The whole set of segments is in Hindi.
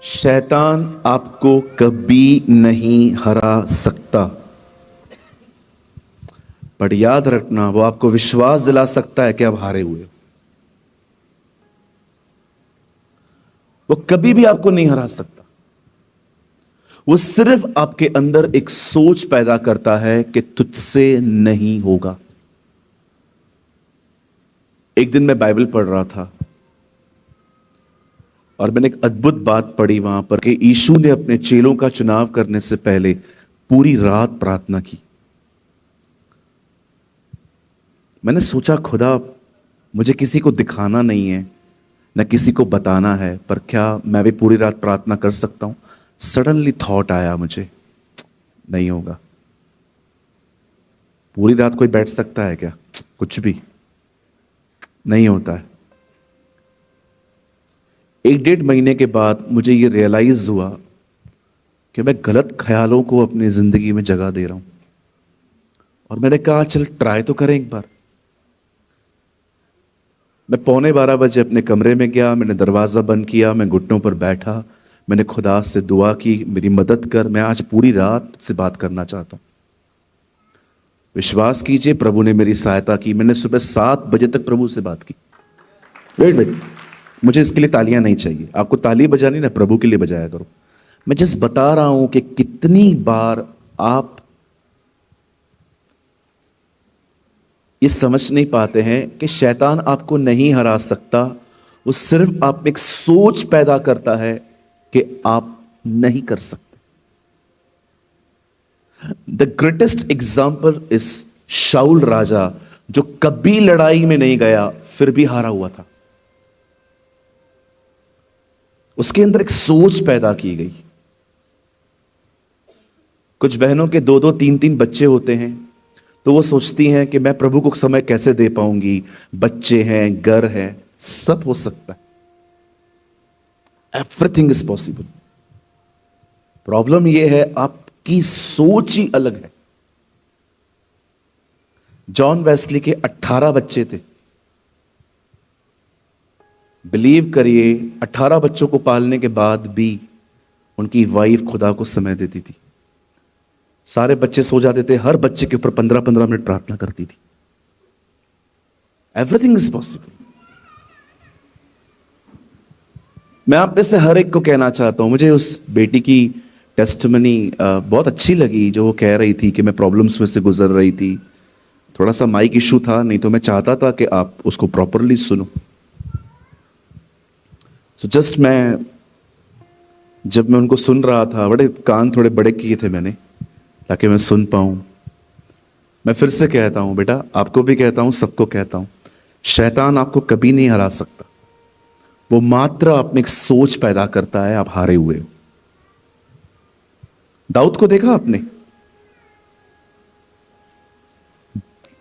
शैतान आपको कभी नहीं हरा सकता, पर याद रखना वो आपको विश्वास दिला सकता है कि आप हारे हुए हो। वो कभी भी आपको नहीं हरा सकता। वो सिर्फ आपके अंदर एक सोच पैदा करता है कि तुझसे नहीं होगा। एक दिन मैं बाइबल पढ़ रहा था और मैंने एक अद्भुत बात पढ़ी वहां पर कि यीशु ने अपने चेलों का चुनाव करने से पहले पूरी रात प्रार्थना की। मैंने सोचा, खुदा मुझे किसी को दिखाना नहीं है, न किसी को बताना है, पर क्या मैं भी पूरी रात प्रार्थना कर सकता हूं? सडनली थॉट आया मुझे, नहीं होगा। पूरी रात कोई बैठ सकता है क्या? कुछ भी नहीं होता है। 1-1.5 महीने के बाद मुझे यह रियलाइज हुआ कि मैं गलत ख्यालों को अपनी जिंदगी में जगह दे रहा हूं। और मैंने कहा चल ट्राई तो करें एक बार। मैं 11:15 अपने कमरे में गया, मैंने दरवाजा बंद किया, मैं घुटनों पर बैठा, मैंने खुदा से दुआ की, मेरी मदद कर, मैं आज पूरी रात से बात करना चाहता हूं। विश्वास कीजिए, प्रभु ने मेरी सहायता की। मैंने सुबह 7 बजे तक प्रभु से बात की। वेट, मुझे इसके लिए तालियां नहीं चाहिए। आपको ताली बजानी ना, प्रभु के लिए बजाया करो। मैं जस्ट बता रहा हूं कि कितनी बार आप ये समझ नहीं पाते हैं कि शैतान आपको नहीं हरा सकता। वो सिर्फ आप में एक सोच पैदा करता है कि आप नहीं कर सकते। द ग्रेटेस्ट एग्जाम्पल इज शाऊल राजा, जो कभी लड़ाई में नहीं गया फिर भी हारा हुआ था। उसके अंदर एक सोच पैदा की गई। कुछ बहनों के 2-2, 3-3 बच्चे होते हैं, तो वो सोचती हैं कि मैं प्रभु को समय कैसे दे पाऊंगी, बच्चे हैं, घर है, सब हो सकता है। Everything is possible. प्रॉब्लम यह है आपकी सोच ही अलग है। जॉन वेस्ली के 18 बच्चे थे। बिलीव करिए, 18 बच्चों को पालने के बाद भी उनकी वाइफ खुदा को समय देती थी। सारे बच्चे सो जाते थे, हर बच्चे के ऊपर 15-15 मिनट प्रार्थना करती थी। Everything is possible. मैं आप में से हर एक को कहना चाहता हूं, मुझे उस बेटी की टेस्टमनी बहुत अच्छी लगी, जो वो कह रही थी कि मैं प्रॉब्लम्स में से गुजर रही थी। थोड़ा सा माइक इशू था, नहीं तो मैं चाहता था कि आप उसको प्रॉपरली सुनो। सो जस्ट जब मैं उनको सुन रहा था, बड़े कान थोड़े बड़े किए थे मैंने, ताकि मैं सुन पाऊं। मैं फिर से कहता हूं बेटा, आपको भी कहता हूं, सबको कहता हूं, शैतान आपको कभी नहीं हरा सकता। वो मात्र आप में एक सोच पैदा करता है, आप हारे हुए हो। दाऊद को देखा आपने?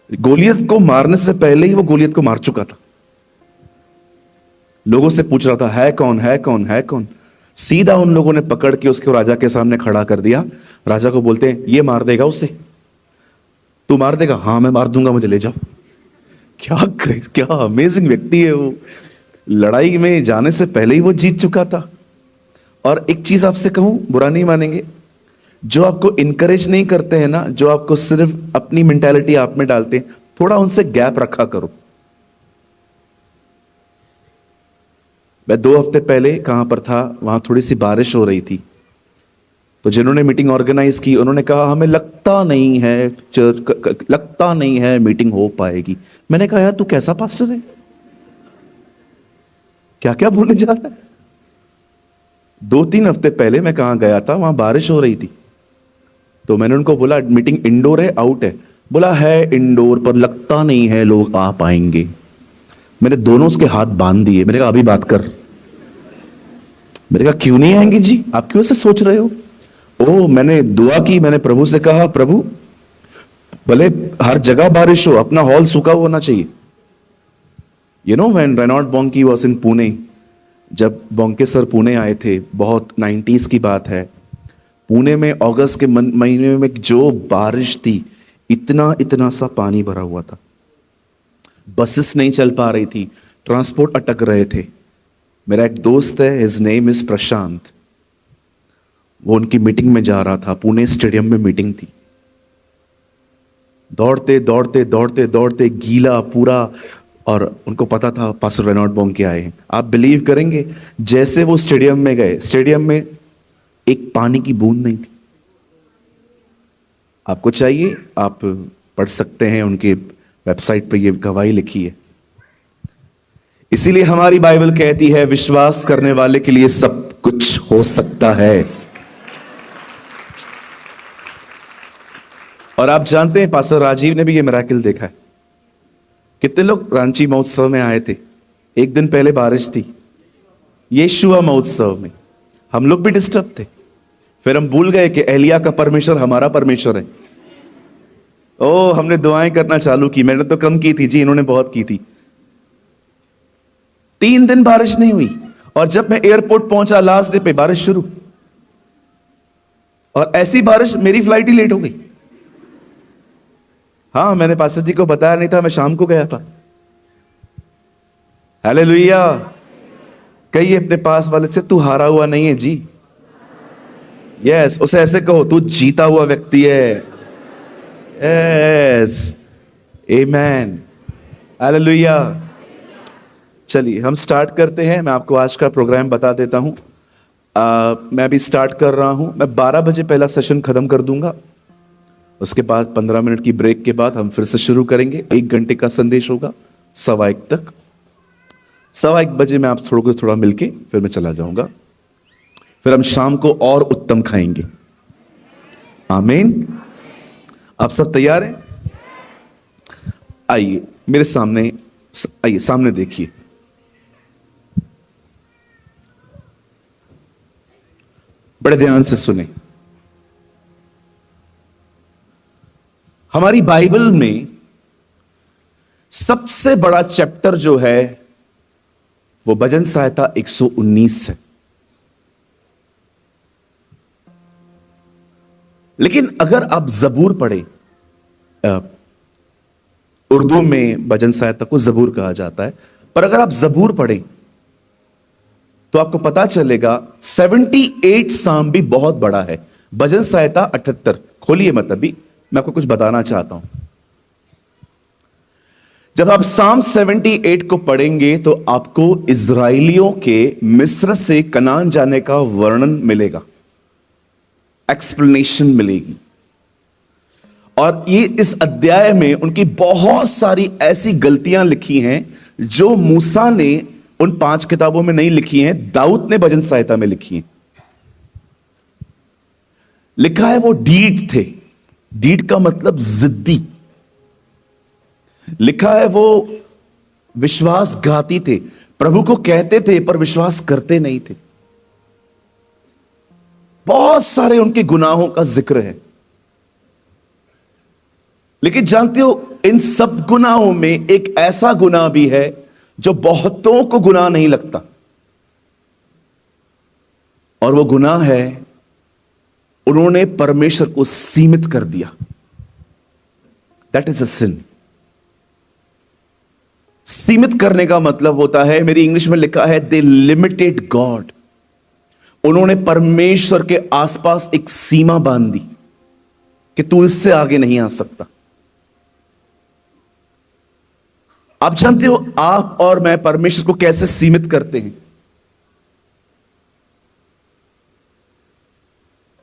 गोलियत को मारने से पहले ही वो गोलियत को मार चुका था। लोगों से पूछ रहा था, है कौन, है कौन, है कौन? सीधा उन लोगों ने पकड़ के उसको राजा के सामने खड़ा कर दिया। राजा को बोलते हैं, ये मार देगा उसे? तू मार देगा? हाँ मैं मार दूंगा, मुझे ले जाओ। क्या अमेजिंग व्यक्ति है वो। लड़ाई में जाने से पहले ही वो जीत चुका था। और एक चीज आपसे कहूं, बुरा नहीं मानेंगे, जो आपको इनकरेज नहीं करते हैं ना, जो आपको सिर्फ अपनी मेंटालिटी आप में डालते हैं, थोड़ा उनसे गैप रखा करो। मैं 2 हफ्ते पहले कहां पर था, वहां थोड़ी सी बारिश हो रही थी, तो जिन्होंने मीटिंग ऑर्गेनाइज की उन्होंने कहा हमें लगता नहीं है लगता नहीं है मीटिंग हो पाएगी। मैंने कहा यार तू कैसा पास्टर है, क्या क्या बोलने जा रहा है? 2-3 हफ्ते पहले मैं कहां गया था, वहां बारिश हो रही थी, तो मैंने उनको बोला मीटिंग इंडोर है आउट है? बोला है इंडोर, पर लगता नहीं है लोग आ पाएंगे। मैंने दोनों उसके हाथ बांध दिए। मैंने कहा अभी बात कर। मैंने कहा क्यों नहीं आएंगे जी, आप क्यों ऐसे सोच रहे हो? ओ, मैंने दुआ की, मैंने प्रभु से कहा, प्रभु भले हर जगह बारिश हो, अपना हॉल सूखा होना चाहिए। You know when Reinhard Bonnke was in Pune, जब बोंके सर पुणे आए थे, बहुत 90s की बात है, पुणे में अगस्त के महीने में जो बारिश थी, इतना इतना सा पानी भरा हुआ था, बसेस नहीं चल पा रही थी, ट्रांसपोर्ट अटक रहे थे। मेरा एक दोस्त है, हिज नेम इज प्रशांत, वो उनकी मीटिंग में जा रहा था, पुणे स्टेडियम में मीटिंग थी। दौड़ते दौड़ते दौड़ते दौड़ते गीला पूरा, और उनको पता था पास्टर रेनॉल्ड बोंके आए हैं। आप बिलीव करेंगे, जैसे वो स्टेडियम में गए, स्टेडियम में एक पानी की बूंद नहीं थी। आपको चाहिए, आप पढ़ सकते हैं, उनके वेबसाइट पे ये गवाही लिखी है। इसीलिए हमारी बाइबल कहती है विश्वास करने वाले के लिए सब कुछ हो सकता है। और आप जानते हैं पास्टर राजीव ने भी ये मिराकिल देखा है। कितने लोग रांची महोत्सव में आए थे? एक दिन पहले बारिश थी, यीशुआ महोत्सव में हम लोग भी डिस्टर्ब थे। फिर हम भूल गए कि एलिया का परमेश्वर हमारा परमेश्वर है। ओ, हमने दुआएं करना चालू की। मैंने तो कम की थी जी, इन्होंने बहुत की थी। 3 दिन बारिश नहीं हुई, और जब मैं एयरपोर्ट पहुंचा लास्ट डे पे, बारिश शुरू। और ऐसी बारिश, मेरी फ्लाइट ही लेट हो गई। हाँ, मैंने पास्टर जी को बताया नहीं था, मैं शाम को गया था। हालेलुया। कहिए अपने पास वाले से, तू हारा हुआ नहीं है जी। यस, उसे ऐसे कहो, तू जीता हुआ व्यक्ति है। यस, आमेन, हालेलुया। चलिए हम स्टार्ट करते हैं। मैं आपको आज का प्रोग्राम बता देता हूं। मैं अभी स्टार्ट कर रहा हूं। मैं 12 बजे पहला सेशन खत्म कर दूंगा। उसके बाद 15 मिनट की ब्रेक के बाद हम फिर से शुरू करेंगे। 1 घंटे का संदेश होगा, 1:15 तक। 1:15 बजे मैं आप थोड़ा मिलके फिर मैं चला जाऊंगा। फिर हम शाम को और उत्तम खाएंगे। आमीन। आप सब तैयार हैं? आइए मेरे सामने, आइए सामने देखिए। बड़े ध्यान से सुने। हमारी बाइबल में सबसे बड़ा चैप्टर जो है वो भजन संहिता 119 है। लेकिन अगर आप जबूर पढ़े, उर्दू में भजन संहिता को जबूर कहा जाता है, पर अगर आप जबूर पढ़ें तो आपको पता चलेगा 78 साम भी बहुत बड़ा है। भजन संहिता 78। खोलिए मत, अभी मैं आपको कुछ बताना चाहता हूं। जब आप साम 78 को पढ़ेंगे तो आपको इजराइलियों के मिस्र से कनान जाने का वर्णन मिलेगा, एक्सप्लेनेशन मिलेगी। और ये इस अध्याय में उनकी बहुत सारी ऐसी गलतियां लिखी हैं जो मूसा ने उन 5 किताबों में नहीं लिखी हैं, दाऊद ने भजन संहिता में लिखी हैं। लिखा है वो डीड थे। डीड का मतलब जिद्दी। लिखा है वो विश्वासघाती थे, प्रभु को कहते थे पर विश्वास करते नहीं थे। बहुत सारे उनके गुनाहों का जिक्र है। लेकिन जानते हो, इन सब गुनाहों में एक ऐसा गुनाह भी है जो बहुतों को गुनाह नहीं लगता, और वो गुनाह है उन्होंने परमेश्वर को सीमित कर दिया। दैट इज अ सिन। सीमित करने का मतलब होता है, मेरी इंग्लिश में लिखा है, दे लिमिटेड गॉड। उन्होंने परमेश्वर के आसपास एक सीमा बांध दी कि तू इससे आगे नहीं आ सकता। आप जानते हो आप और मैं परमेश्वर को कैसे सीमित करते हैं?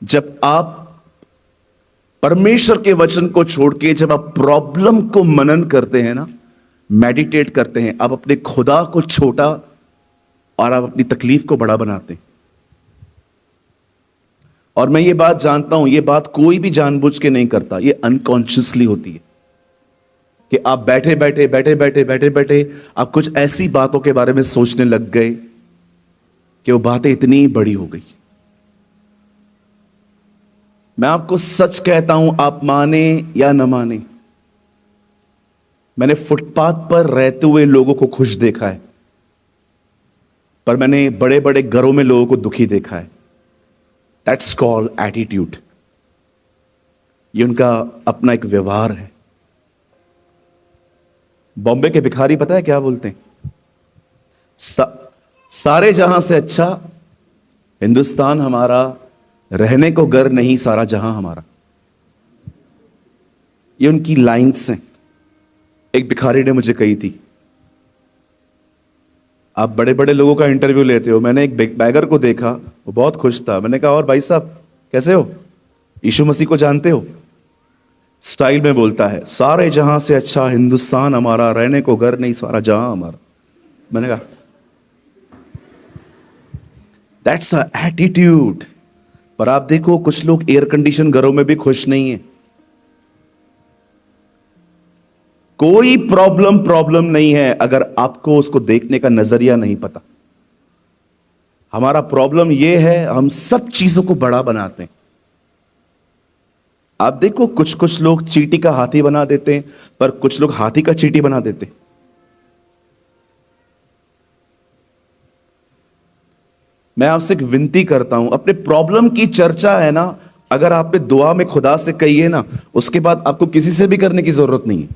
जब आप परमेश्वर के वचन को छोड़ के जब आप प्रॉब्लम को मनन करते हैं ना, मेडिटेट करते हैं, आप अपने खुदा को छोटा और आप अपनी तकलीफ को बड़ा बनाते हैं। और मैं ये बात जानता हूं, ये बात कोई भी जानबूझ के नहीं करता, ये अनकॉन्शियसली होती है कि आप बैठे बैठे बैठे बैठे बैठे बैठे आप कुछ ऐसी बातों के बारे में सोचने लग गए कि वो बातें इतनी बड़ी हो गई। मैं आपको सच कहता हूं, आप माने या न माने, मैंने फुटपाथ पर रहते हुए लोगों को खुश देखा है, पर मैंने बड़े बड़े घरों में लोगों को दुखी देखा है। That's called attitude. ये उनका अपना एक व्यवहार है। बॉम्बे के भिखारी पता है क्या बोलते हैं? सारे जहां से अच्छा हिंदुस्तान हमारा रहने को घर नहीं सारा जहां हमारा। ये उनकी लाइंस हैं। एक भिखारी ने मुझे कही थी, आप बड़े बड़े लोगों का इंटरव्यू लेते हो, मैंने एक बैगर को देखा, वो बहुत खुश था। मैंने कहा और भाई साहब कैसे हो, यीशु मसीह को जानते हो? स्टाइल में बोलता है, सारे जहां से अच्छा हिंदुस्तान हमारा, रहने को घर नहीं सारा जहां हमारा। मैंने कहा दैट्स अ एटीट्यूड। पर आप देखो कुछ लोग एयर कंडीशन घरों में भी खुश नहीं है। कोई प्रॉब्लम नहीं है अगर आपको उसको देखने का नजरिया नहीं पता। हमारा प्रॉब्लम यह है, हम सब चीजों को बड़ा बनाते हैं। आप देखो कुछ लोग चींटी का हाथी बना देते हैं, पर कुछ लोग हाथी का चींटी बना देते हैं। मैं आपसे एक विनती करता हूं, अपने प्रॉब्लम की चर्चा है ना, अगर आपने दुआ में खुदा से कही है ना, उसके बाद आपको किसी से भी करने की जरूरत नहीं है।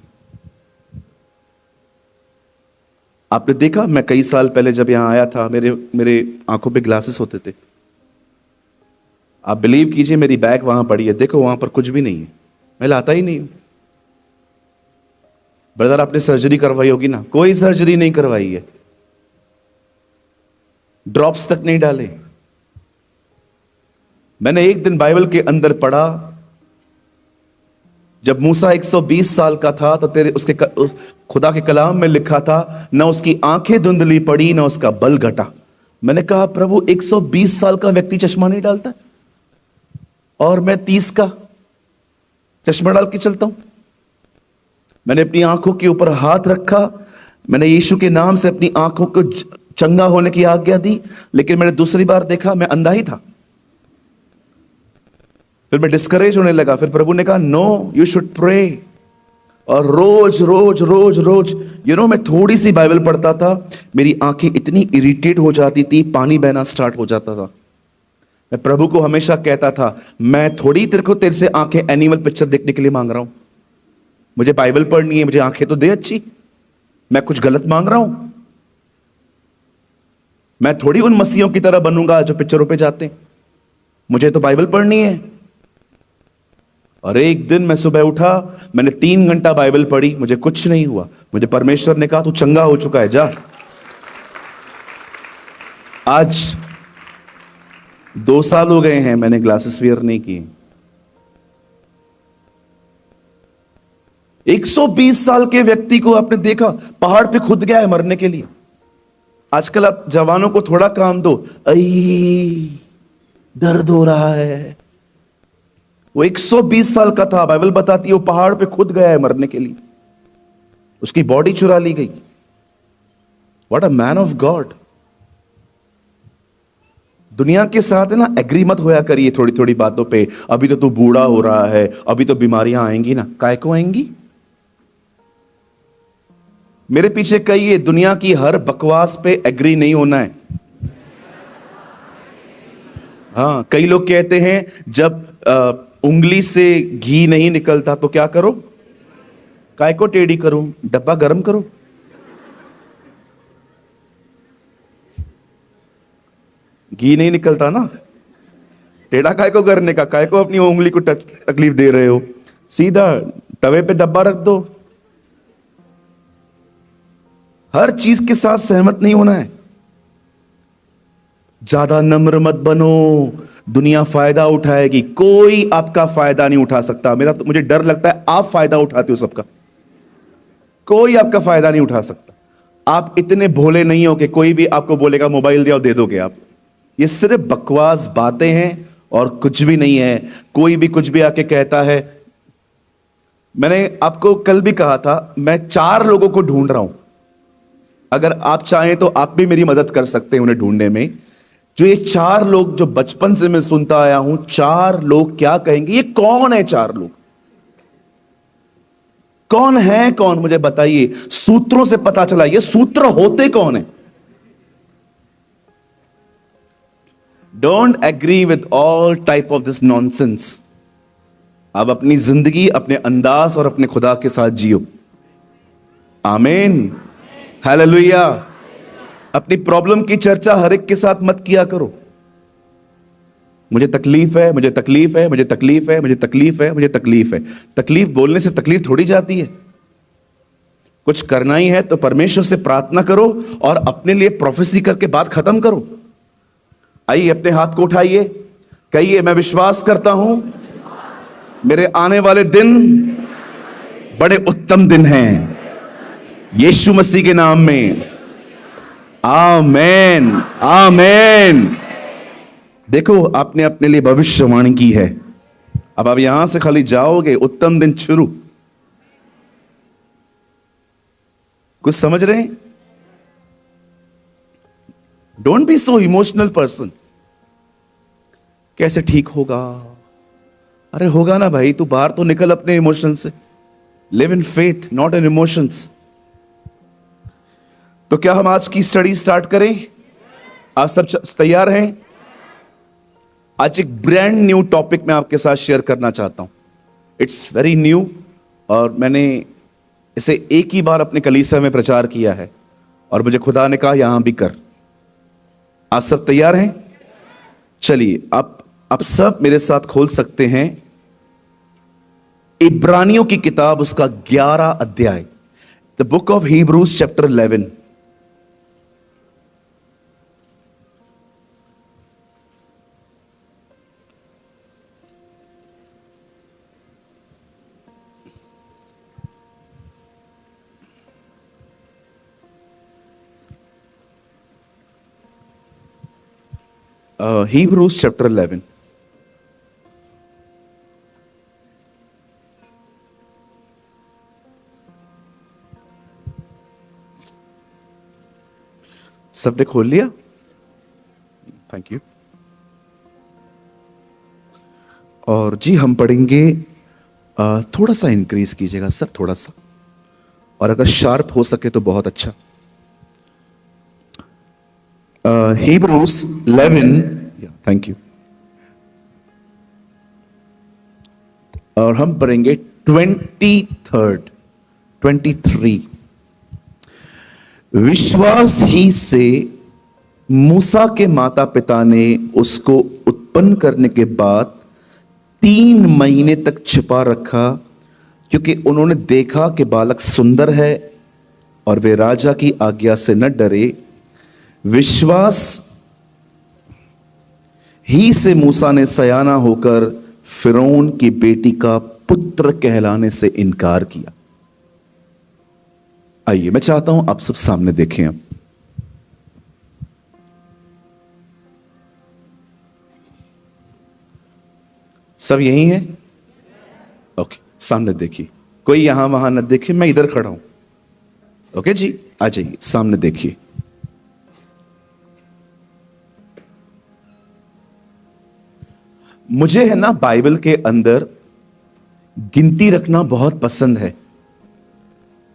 आपने देखा, मैं कई साल पहले जब यहां आया था, मेरे मेरे आंखों पे ग्लासेस होते थे। आप बिलीव कीजिए, मेरी बैग वहां पड़ी है, देखो वहां पर कुछ भी नहीं है, मैं लाता ही नहीं हूं। ब्रदर आपने सर्जरी करवाई होगी ना, कोई सर्जरी नहीं करवाई है, ड्रॉप्स तक नहीं डाले। मैंने एक दिन बाइबल के अंदर पढ़ा, जब मूसा 120 साल का था तो खुदा के कलाम में लिखा था, ना उसकी आंखें धुंधली पड़ी ना उसका बल घटा। मैंने कहा प्रभु 120 साल का व्यक्ति चश्मा नहीं डालता और मैं 30 का चश्मा डाल के चलता हूं। मैंने अपनी आंखों के ऊपर हाथ रखा, मैंने यीशु के नाम से अपनी आंखों को चंगा होने की आज्ञा दी, लेकिन मैंने दूसरी बार देखा मैं अंधा ही था। फिर मैं डिस्करेज होने लगा। फिर प्रभु ने कहा नो, यू शुड प्रे। और रोज रोज रोज रोज मैं थोड़ी सी बाइबल पढ़ता था, मेरी आंखें इतनी इरिटेट हो जाती थी, पानी बहना स्टार्ट हो जाता था। मैं प्रभु को हमेशा कहता था, मैं थोड़ी तेरे से आंखें एनिमल पिक्चर देखने के लिए मांग रहा हूं, मुझे बाइबल पढ़नी है, मुझे आंखें तो दे अच्छी। मैं कुछ गलत मांग रहा हूं? मैं थोड़ी उन मसीहों की तरह बनूंगा जो पिक्चरों पे जाते हैं, मुझे तो बाइबल पढ़नी है। और एक दिन मैं सुबह उठा, मैंने 3 घंटा बाइबल पढ़ी, मुझे कुछ नहीं हुआ। मुझे परमेश्वर ने कहा तू चंगा हो चुका है, जा। आज 2 साल हो गए हैं मैंने ग्लासेस वेयर नहीं किए। 120 साल के व्यक्ति को आपने देखा, पहाड़ पे खुद गया है मरने के लिए। आजकल आप जवानों को थोड़ा काम दो, आई दर्द हो रहा है। वो 120 साल का था, बाइबल बताती है वो पहाड़ पे खुद गया है मरने के लिए, उसकी बॉडी चुरा ली गई। What a man of God. दुनिया के साथ है ना एग्री मत होया करिए थोड़ी थोड़ी बातों पे। अभी तो तू बूढ़ा हो रहा है, अभी तो बीमारियां आएंगी ना, काय को आएंगी? मेरे पीछे कहिए, दुनिया की हर बकवास पे एग्री नहीं होना है। हाँ, कई लोग कहते हैं जब उंगली से घी नहीं निकलता तो क्या करो? काय को टेढ़ी करूं, डब्बा गर्म करो। घी नहीं निकलता ना, टेढ़ा काय को करने का, काय को अपनी उंगली को तकलीफ दे रहे हो? सीधा तवे पे डब्बा रख दो। हर चीज के साथ सहमत नहीं होना है। ज्यादा नम्र मत बनो, दुनिया फायदा उठाएगी, कोई आपका फायदा नहीं उठा सकता। मुझे डर लगता है आप फायदा उठाते हो सबका, कोई आपका फायदा नहीं उठा सकता। आप इतने भोले नहीं हो कि कोई भी आपको बोलेगा मोबाइल दिया दे दोगे आप। ये सिर्फ बकवास बातें हैं और कुछ भी नहीं है। कोई भी कुछ भी आके कहता है। मैंने आपको कल भी कहा था, मैं 4 लोगों को ढूंढ रहा हूं, अगर आप चाहें तो आप भी मेरी मदद कर सकते हैं उन्हें ढूंढने में। जो ये 4 लोग जो बचपन से मैं सुनता आया हूं, 4 लोग क्या कहेंगे? ये कौन है 4 लोग? कौन है? कौन मुझे बताइए। सूत्रों से पता चला, ये सूत्र होते कौन है? Don't agree with all type of this nonsense. आप अपनी जिंदगी अपने अंदाज और अपने खुदा के साथ जियो। आमीन, हालेलुया। अपनी प्रॉब्लम की चर्चा हर एक के साथ मत किया करो। मुझे तकलीफ है, मुझे तकलीफ है, मुझे तकलीफ है, मुझे तकलीफ है, मुझे तकलीफ है। तकलीफ बोलने से तकलीफ थोड़ी जाती है। कुछ करना ही है तो परमेश्वर से प्रार्थना करो और अपने लिए प्रोफेसी करके बात खत्म करो। आइए, अपने हाथ को उठाइए, कहिए, मैं विश्वास करता हूं मेरे आने वाले दिन बड़े उत्तम दिन हैं, यीशु मसीह के नाम में, आमेन, आमेन। देखो, आपने अपने लिए भविष्यवाणी की है। अब आप यहां से खाली जाओगे, उत्तम दिन शुरू। कुछ समझ रहे हैं? Don't be so emotional person. कैसे ठीक होगा? अरे होगा ना भाई, तू बाहर तो निकल अपने इमोशन से। Live in faith, not in emotions. तो क्या हम आज की स्टडी स्टार्ट करें? आप सब तैयार हैं? आज एक ब्रांड न्यू टॉपिक मैं आपके साथ शेयर करना चाहता हूं। इट्स वेरी न्यू, और मैंने इसे एक ही बार अपने कलीसिया में प्रचार किया है, और मुझे खुदा ने कहा यहां भी कर। आप सब तैयार हैं? चलिए, आप सब मेरे साथ खोल सकते हैं इब्रानियों की किताब, उसका 11 अध्याय, the book of Hebrews chapter 11। Hebrews chapter 11. सबने खोल लिया? Thank you. और जी, हम पढ़ेंगे, थोड़ा सा इंक्रीज कीजिएगा सर, थोड़ा सा, और अगर शार्प हो सके तो बहुत अच्छा। Hebrews 11, thank you. और हम पढ़ेंगे 23। विश्वास ही से मूसा के माता पिता ने उसको उत्पन्न करने के बाद 3 महीने तक छिपा रखा, क्योंकि उन्होंने देखा कि बालक सुंदर है और वे राजा की आज्ञा से न डरे। विश्वास ही से मूसा ने सयाना होकर फिरौन की बेटी का पुत्र कहलाने से इनकार किया। आइए, मैं चाहता हूं आप सब सामने देखें। अब सब यही है? ओके, सामने देखिए, कोई यहां वहां न देखे, मैं इधर खड़ा हूं। ओके जी, आ जाइए, सामने देखिए। मुझे है ना बाइबल के अंदर गिनती रखना बहुत पसंद है।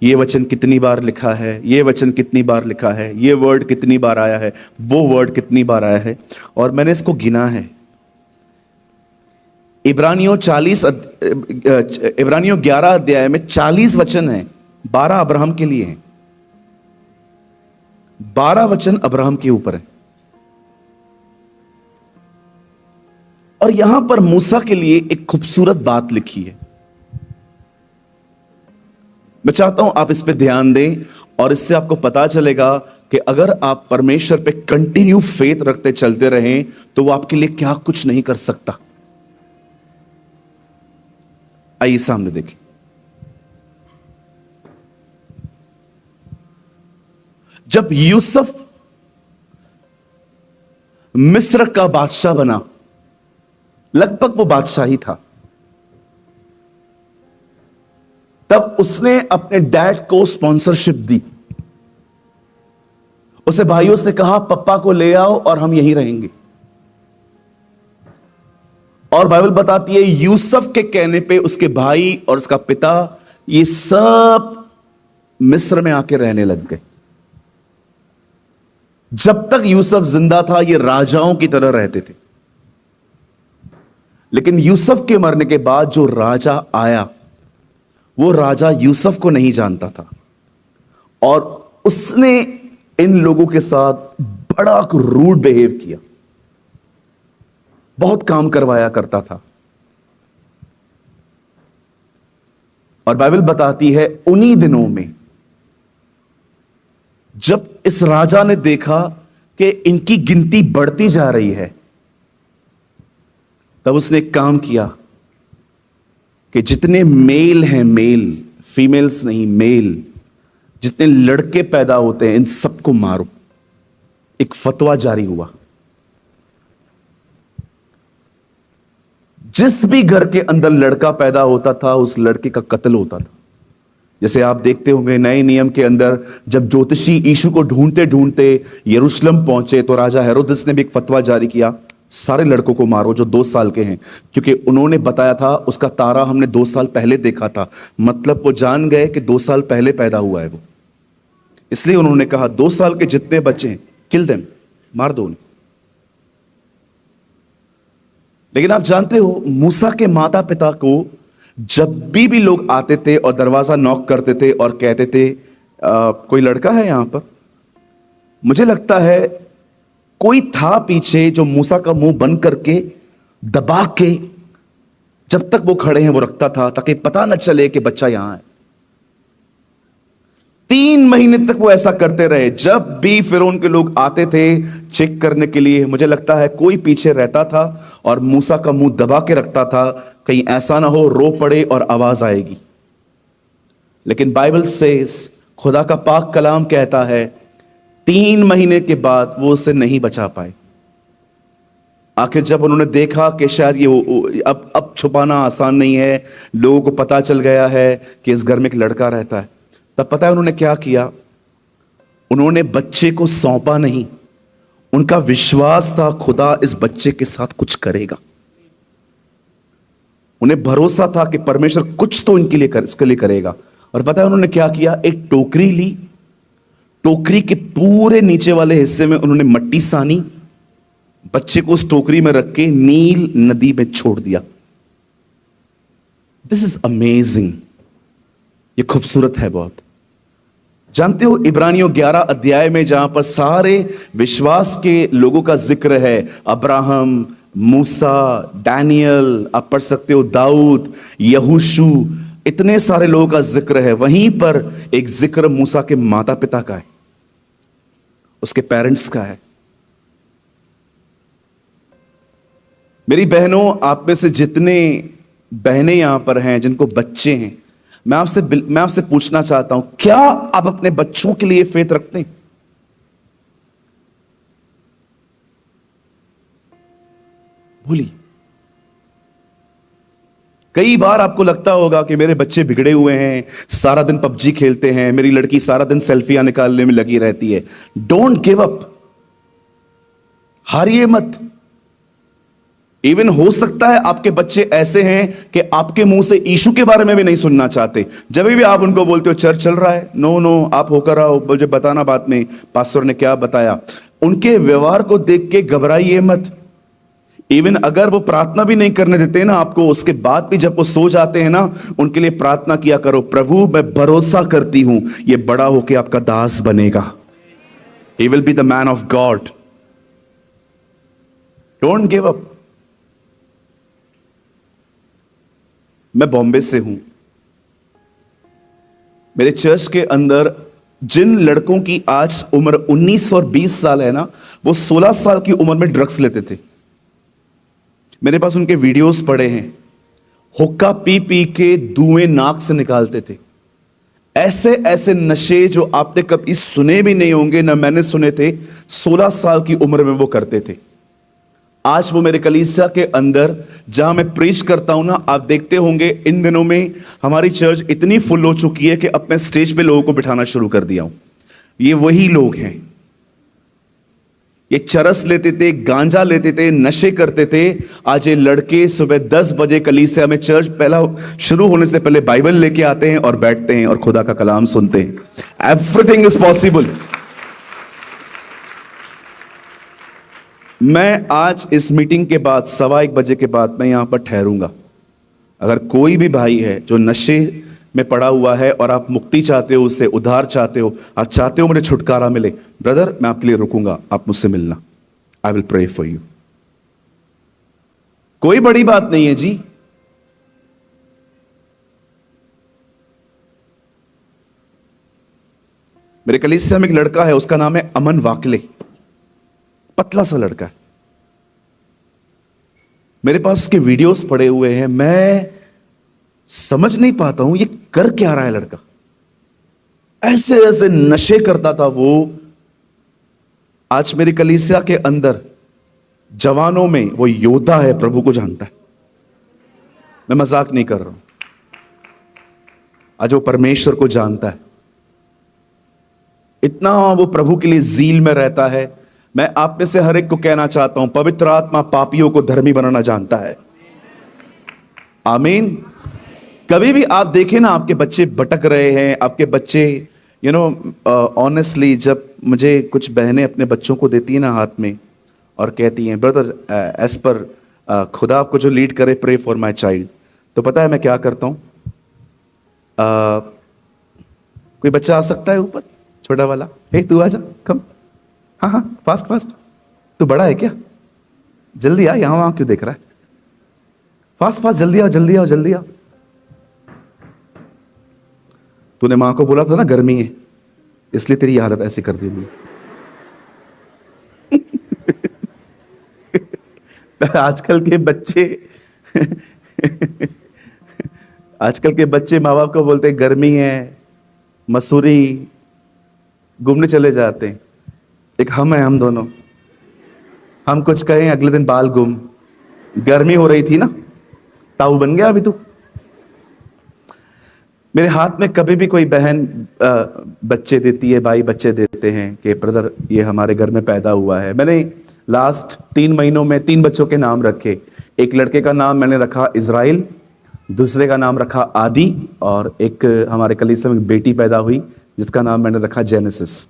ये वचन कितनी बार लिखा है, ये वचन कितनी बार लिखा है, ये वर्ड कितनी बार आया है, वो वर्ड कितनी बार आया है, और मैंने इसको गिना है। इब्रानियों 11 अध्याय में 40 वचन हैं, 12 अब्राहम के लिए हैं। 12 वचन अब्राहम के ऊपर है। और यहां पर मूसा के लिए एक खूबसूरत बात लिखी है। मैं चाहता हूं आप इस पे ध्यान दें, और इससे आपको पता चलेगा कि अगर आप परमेश्वर पे कंटिन्यू फेथ रखते चलते रहें तो वो आपके लिए क्या कुछ नहीं कर सकता। आइए, सामने देखिए। जब यूसुफ मिस्र का बादशाह बना, लगभग वो बादशाह ही था, तब उसने अपने डैड को स्पॉन्सरशिप दी। उसे भाइयों से कहा, पप्पा को ले आओ और हम यहीं रहेंगे। और बाइबल बताती है यूसुफ के कहने पे उसके भाई और उसका पिता ये सब मिस्र में आके रहने लग गए। जब तक यूसुफ जिंदा था ये राजाओं की तरह रहते थे, लेकिन यूसुफ के मरने के बाद जो राजा आया वो राजा यूसुफ को नहीं जानता था, और उसने इन लोगों के साथ बड़ा रूड बिहेव किया। बहुत काम करवाया करता था। और बाइबल बताती है उन्हीं दिनों में जब इस राजा ने देखा कि इनकी गिनती बढ़ती जा रही है, तब उसने एक काम किया कि जितने मेल हैं, मेल, फीमेल्स नहीं, मेल, जितने लड़के पैदा होते हैं इन सबको मारो। एक फतवा जारी हुआ। जिस भी घर के अंदर लड़का पैदा होता था उस लड़के का कत्ल होता था। जैसे आप देखते होंगे नए नियम के अंदर जब ज्योतिषी यीशु को ढूंढते ढूंढते यरूशलेम पहुंचे तो राजा हेरोदेस ने भी एक फतवा जारी किया, सारे लड़कों को मारो जो 2 साल के हैं, क्योंकि उन्होंने बताया था उसका तारा हमने 2 साल पहले देखा था। मतलब वो जान गए कि 2 साल पहले पैदा हुआ है वो, इसलिए उन्होंने कहा 2 साल के जितने बच्चे हैं किल देम, मार दो उन्हें। लेकिन आप जानते हो मूसा के माता पिता को जब भी लोग आते थे और दरवाजा नॉक करते थे और कहते थे कोई लड़का है यहां पर, मुझे लगता है कोई था पीछे जो मूसा का मुंह बंद करके दबा के जब तक वो खड़े हैं वो रखता था ताकि पता न चले कि बच्चा यहां है। 3 महीने तक वो ऐसा करते रहे। जब भी फिरौन के लोग आते थे चेक करने के लिए, मुझे लगता है कोई पीछे रहता था और मूसा का मुंह दबा के रखता था, कहीं ऐसा ना हो रो पड़े और आवाज आएगी। लेकिन बाइबल से खुदा का पाक कलाम कहता है 3 महीने के बाद वो उसे नहीं बचा पाए। आखिर जब उन्होंने देखा कि शायद ये अब छुपाना आसान नहीं है, लोगों को पता चल गया है कि इस घर में एक लड़का रहता है, तब पता है उन्होंने क्या किया? उन्होंने बच्चे को सौंपा नहीं। उनका विश्वास था खुदा इस बच्चे के साथ कुछ करेगा। उन्हें भरोसा था कि परमेश्वर कुछ तो इसके लिए करेगा। और पता है उन्होंने क्या किया? एक टोकरी ली, टोकरी के पूरे नीचे वाले हिस्से में उन्होंने मट्टी सानी, बच्चे को उस टोकरी में रख के नील नदी में छोड़ दिया। This is amazing. ये खूबसूरत है बहुत। जानते हो इब्रानियों 11 अध्याय में जहां पर सारे विश्वास के लोगों का जिक्र है, अब्राहम, मूसा, डैनियल, आप पढ़ सकते हो दाऊद, यहोशू, इतने सारे लोगों का जिक्र है। वहीं पर एक जिक्र मूसा के माता पिता का है, उसके पेरेंट्स का है। मेरी बहनों, आप में से जितने बहनें यहां पर हैं जिनको बच्चे हैं, मैं आपसे पूछना चाहता हूं, क्या आप अपने बच्चों के लिए फेथ रखते हैं? बोलिए। कई बार आपको लगता होगा कि मेरे बच्चे बिगड़े हुए हैं, सारा दिन पबजी खेलते हैं, मेरी लड़की सारा दिन सेल्फियां निकालने में लगी रहती है। डोंट गिव अप, हारिए मत। इवन हो सकता है आपके बच्चे ऐसे हैं कि आपके मुंह से यीशु के बारे में भी नहीं सुनना चाहते। जब भी आप उनको बोलते हो चर्च चल रहा है, नो नो आप होकर आओ, मुझे बताना बाद में पास्टर ने क्या बताया। उनके व्यवहार को देख के घबराइए मत। इवन अगर वो प्रार्थना भी नहीं करने देते ना आपको, उसके बाद भी जब वो सो जाते हैं ना, उनके लिए प्रार्थना किया करो, प्रभु मैं भरोसा करती हूं ये बड़ा होके आपका दास बनेगा, he will be the man of God. Don't give up. मैं बॉम्बे से हूं। मेरे चर्च के अंदर जिन लड़कों की आज उम्र 19 और 20 साल है ना, वो 16 साल की उम्र में ड्रग्स लेते थे। मेरे पास उनके वीडियोस पड़े हैं। हुक्का पी पी के धुएं नाक से निकालते थे। ऐसे ऐसे नशे जो आपने कभी सुने भी नहीं होंगे, ना मैंने सुने थे, 16 साल की उम्र में वो करते थे। आज वो मेरे कलीसिया के अंदर जहां मैं प्रीच करता हूं ना, आप देखते होंगे इन दिनों में हमारी चर्च इतनी फुल हो चुकी है कि अब मैं स्टेज पे लोगों को बिठाना शुरू कर दिया हूं। ये वही लोग हैं। ये चरस लेते थे, गांजा लेते थे, नशे करते थे। आज ये लड़के सुबह 10 बजे कलीसिया में चर्च पहला शुरू होने से पहले बाइबल लेके आते हैं और बैठते हैं और खुदा का कलाम सुनते हैं। Everything is possible. मैं आज इस मीटिंग के बाद 1:15 बजे के बाद मैं यहां पर ठहरूंगा। अगर कोई भी भाई है जो नशे में पड़ा हुआ है और आप मुक्ति चाहते हो, उससे उद्धार चाहते हो, आप चाहते हो मुझे छुटकारा मिले, ब्रदर मैं आपके लिए रुकूंगा, आप मुझसे मिलना। I will pray for you. कोई बड़ी बात नहीं है जी। मेरे कलीसिया में एक लड़का है, उसका नाम है अमन वाकले, पतला सा लड़का है। मेरे पास उसके वीडियोस पड़े हुए हैं। मैं समझ नहीं पाता हूं ये कर क्या रहा है लड़का। ऐसे ऐसे नशे करता था वो। आज मेरी कलीसिया के अंदर जवानों में वो योद्धा है, प्रभु को जानता है। मैं मजाक नहीं कर रहा हूं। आज वो परमेश्वर को जानता है, इतना वो प्रभु के लिए जील में रहता है। मैं आप में से हर एक को कहना चाहता हूं, पवित्र आत्मा पापियों को धर्मी बनाना जानता है। आमीन। कभी भी आप देखें ना, आपके बच्चे भटक रहे हैं, आपके बच्चे ऑनेस्टली, जब मुझे कुछ बहनें अपने बच्चों को देती हैं ना हाथ में और कहती हैं, ब्रदर एज पर खुदा आपको जो लीड करे, प्रे फॉर माय चाइल्ड, तो पता है मैं क्या करता हूं? कोई बच्चा आ सकता है ऊपर, छोटा वाला, हे तू आजा, कम, हाँ हाँ फास्ट फास्ट, तू बड़ा है क्या, जल्दी आ, यहां वहां क्यों देख रहा है, फास्ट फास्ट, जल्दी आओ जल्दी आओ जल्दी आओ। तूने मां को बोला था ना गर्मी है, इसलिए तेरी हालत ऐसी कर दी मैंने। आजकल के बच्चे आजकल के बच्चे माँ बाप को बोलते हैं गर्मी है, मसूरी घूमने चले जाते हैं। एक हम है, हम दोनों, हम कुछ कहें अगले दिन बाल गुम। गर्मी हो रही थी ना, ताऊ बन गया अभी तू। मेरे हाथ में कभी भी कोई बहन बच्चे देती है, भाई बच्चे देते हैं कि ब्रदर ये हमारे घर में पैदा हुआ है। मैंने लास्ट 3 महीनों में 3 बच्चों के नाम रखे। एक लड़के का नाम मैंने रखा इज़राइल, दूसरे का नाम रखा आदि, और एक हमारे कलीसिया में बेटी पैदा हुई जिसका नाम मैंने रखा जेनेसिस।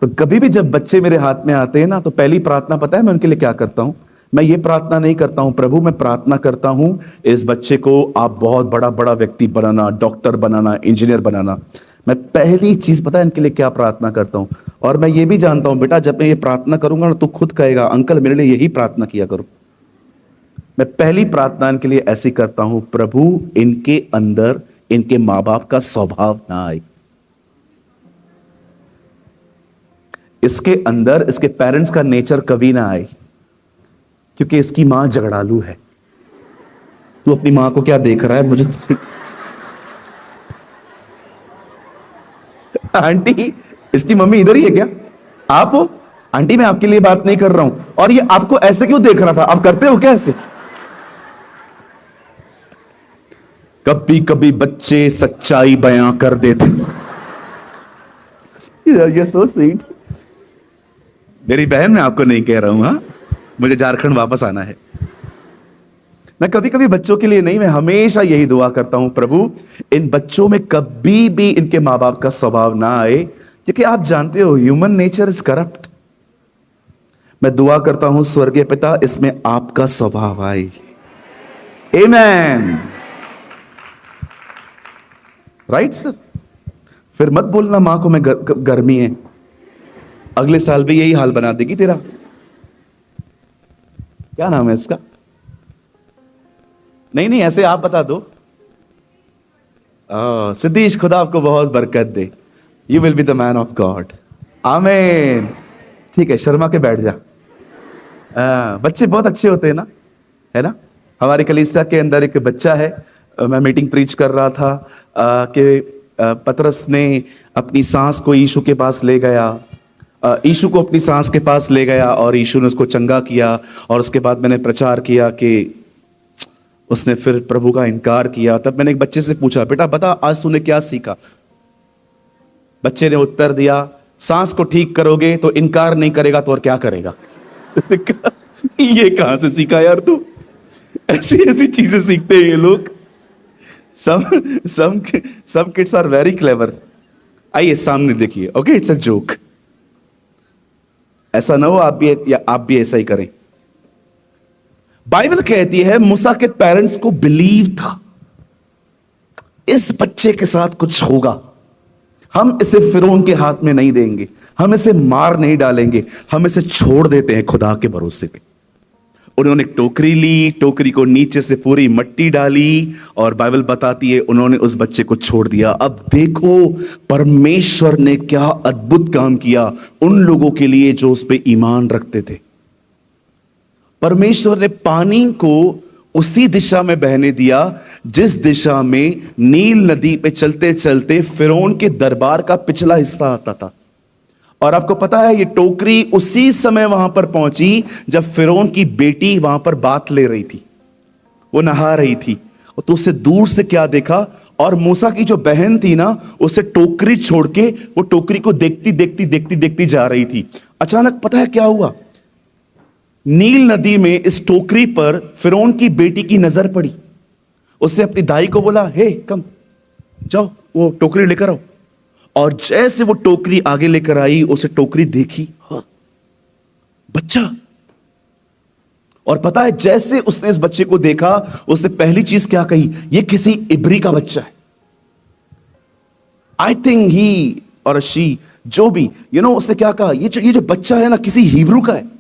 तो कभी भी जब बच्चे मेरे हाथ में आते हैं ना, तो पहली प्रार्थना पता है मैं उनके लिए क्या करता हूं? मैं ये प्रार्थना नहीं करता हूं, प्रभु मैं प्रार्थना करता हूं इस बच्चे को आप बहुत बड़ा बड़ा व्यक्ति बनाना, डॉक्टर बनाना, इंजीनियर बनाना। मैं पहली चीज पता है इनके लिए क्या प्रार्थना करता हूं? और मैं ये भी जानता हूं बेटा, जब मैं ये प्रार्थना करूंगा ना, तो खुद कहेगा अंकल मेरे लिए यही प्रार्थना किया करो। मैं पहली प्रार्थना इनके लिए ऐसी करता हूं, प्रभु इनके अंदर इनके मां बाप का स्वभाव ना आए, इसके अंदर इसके पेरेंट्स का नेचर कभी ना आए, क्योंकि इसकी मां झगड़ालू है। तू अपनी मां को क्या देख रहा है? मुझे आंटी, इसकी मम्मी इधर ही है क्या? आप हो आंटी? मैं आपके लिए बात नहीं कर रहा हूं। और ये आपको ऐसे क्यों देख रहा था? आप करते हो क्या ऐसे? कभी कभी बच्चे सच्चाई बयां कर देते। ये सो स्वीट। मेरी बहन, मैं आपको नहीं कह रहा हूं, हाँ, मुझे झारखंड वापस आना है। मैं कभी कभी बच्चों के लिए नहीं, मैं हमेशा यही दुआ करता हूं, प्रभु इन बच्चों में कभी भी इनके मां बाप का स्वभाव ना आए, क्योंकि आप जानते हो ह्यूमन नेचर इज करप्ट। मैं दुआ करता हूं स्वर्गीय पिता, इसमें आपका स्वभाव आए। आमेन। Right sir? फिर मत बोलना मां को मैं गर्मी है, अगले साल भी यही हाल बना देगी तेरा। क्या नाम है इसका? नहीं नहीं, ऐसे आप बता दो। सिद्धीश, खुदा आपको बहुत बरकत दे। You will be the man of God. आमीन। ठीक है, शर्मा के बैठ जा। बच्चे बहुत अच्छे होते हैं ना, है ना? हमारे कलीसिया के अंदर एक बच्चा है, मैं मीटिंग प्रीच कर रहा था कि पतरस ने अपनी सांस को यीशु के पास ले गया, यीशु को अपनी सांस के पास ले गया और यीशु ने उसको चंगा किया। और उसके बाद मैंने प्रचार किया कि उसने फिर प्रभु का इनकार किया। तब मैंने एक बच्चे से पूछा, बेटा बता आज तूने क्या सीखा? बच्चे ने उत्तर दिया, सांस को ठीक करोगे तो इनकार नहीं करेगा तो और क्या करेगा? ये कहां से सीखा यार तू? ऐसी ऐसी चीजें सीखते हैं ये लोग। some kids are very clever। आइए सामने देखिए। Okay, it's a joke. ऐसा ना हो आप भी ऐसा ही करें। बाइबल कहती है मूसा के पेरेंट्स को बिलीव था इस बच्चे के साथ कुछ होगा, हम इसे फिरौन के हाथ में नहीं देंगे, हम इसे मार नहीं डालेंगे, हम इसे छोड़ देते हैं खुदा के भरोसे पे। उन्होंने टोकरी ली, टोकरी को नीचे से पूरी मिट्टी डाली और बाइबल बताती है उन्होंने उस बच्चे को छोड़ दिया। अब देखो परमेश्वर ने क्या अद्भुत काम किया उन लोगों के लिए जो उस पे ईमान रखते थे। परमेश्वर ने पानी को उसी दिशा में बहने दिया जिस दिशा में नील नदी पे चलते चलते फिरौन के दरबार का पिछला हिस्सा आता था। और आपको पता है ये टोकरी उसी समय वहां पर पहुंची जब फिरौन की बेटी वहां पर बात ले रही थी, वो नहा रही थी। तो उससे दूर से क्या देखा, और मूसा की जो बहन थी ना उसे टोकरी छोड़ के वो टोकरी को देखती देखती देखती देखती जा रही थी। अचानक पता है क्या हुआ, नील नदी में इस टोकरी पर फिरौन की बेटी की नजर पड़ी। उसने अपनी दाई को बोला, हे कम, जाओ वो टोकरी लेकर आओ। और जैसे वो टोकरी आगे लेकर आई, उसे टोकरी देखी, हाँ बच्चा। और पता है जैसे उसने इस बच्चे को देखा, उसने पहली चीज क्या कही, ये किसी इब्री का बच्चा है। आई थिंक ही और शी, जो भी उसने क्या कहा, ये जो बच्चा है ना किसी हिब्रू का है।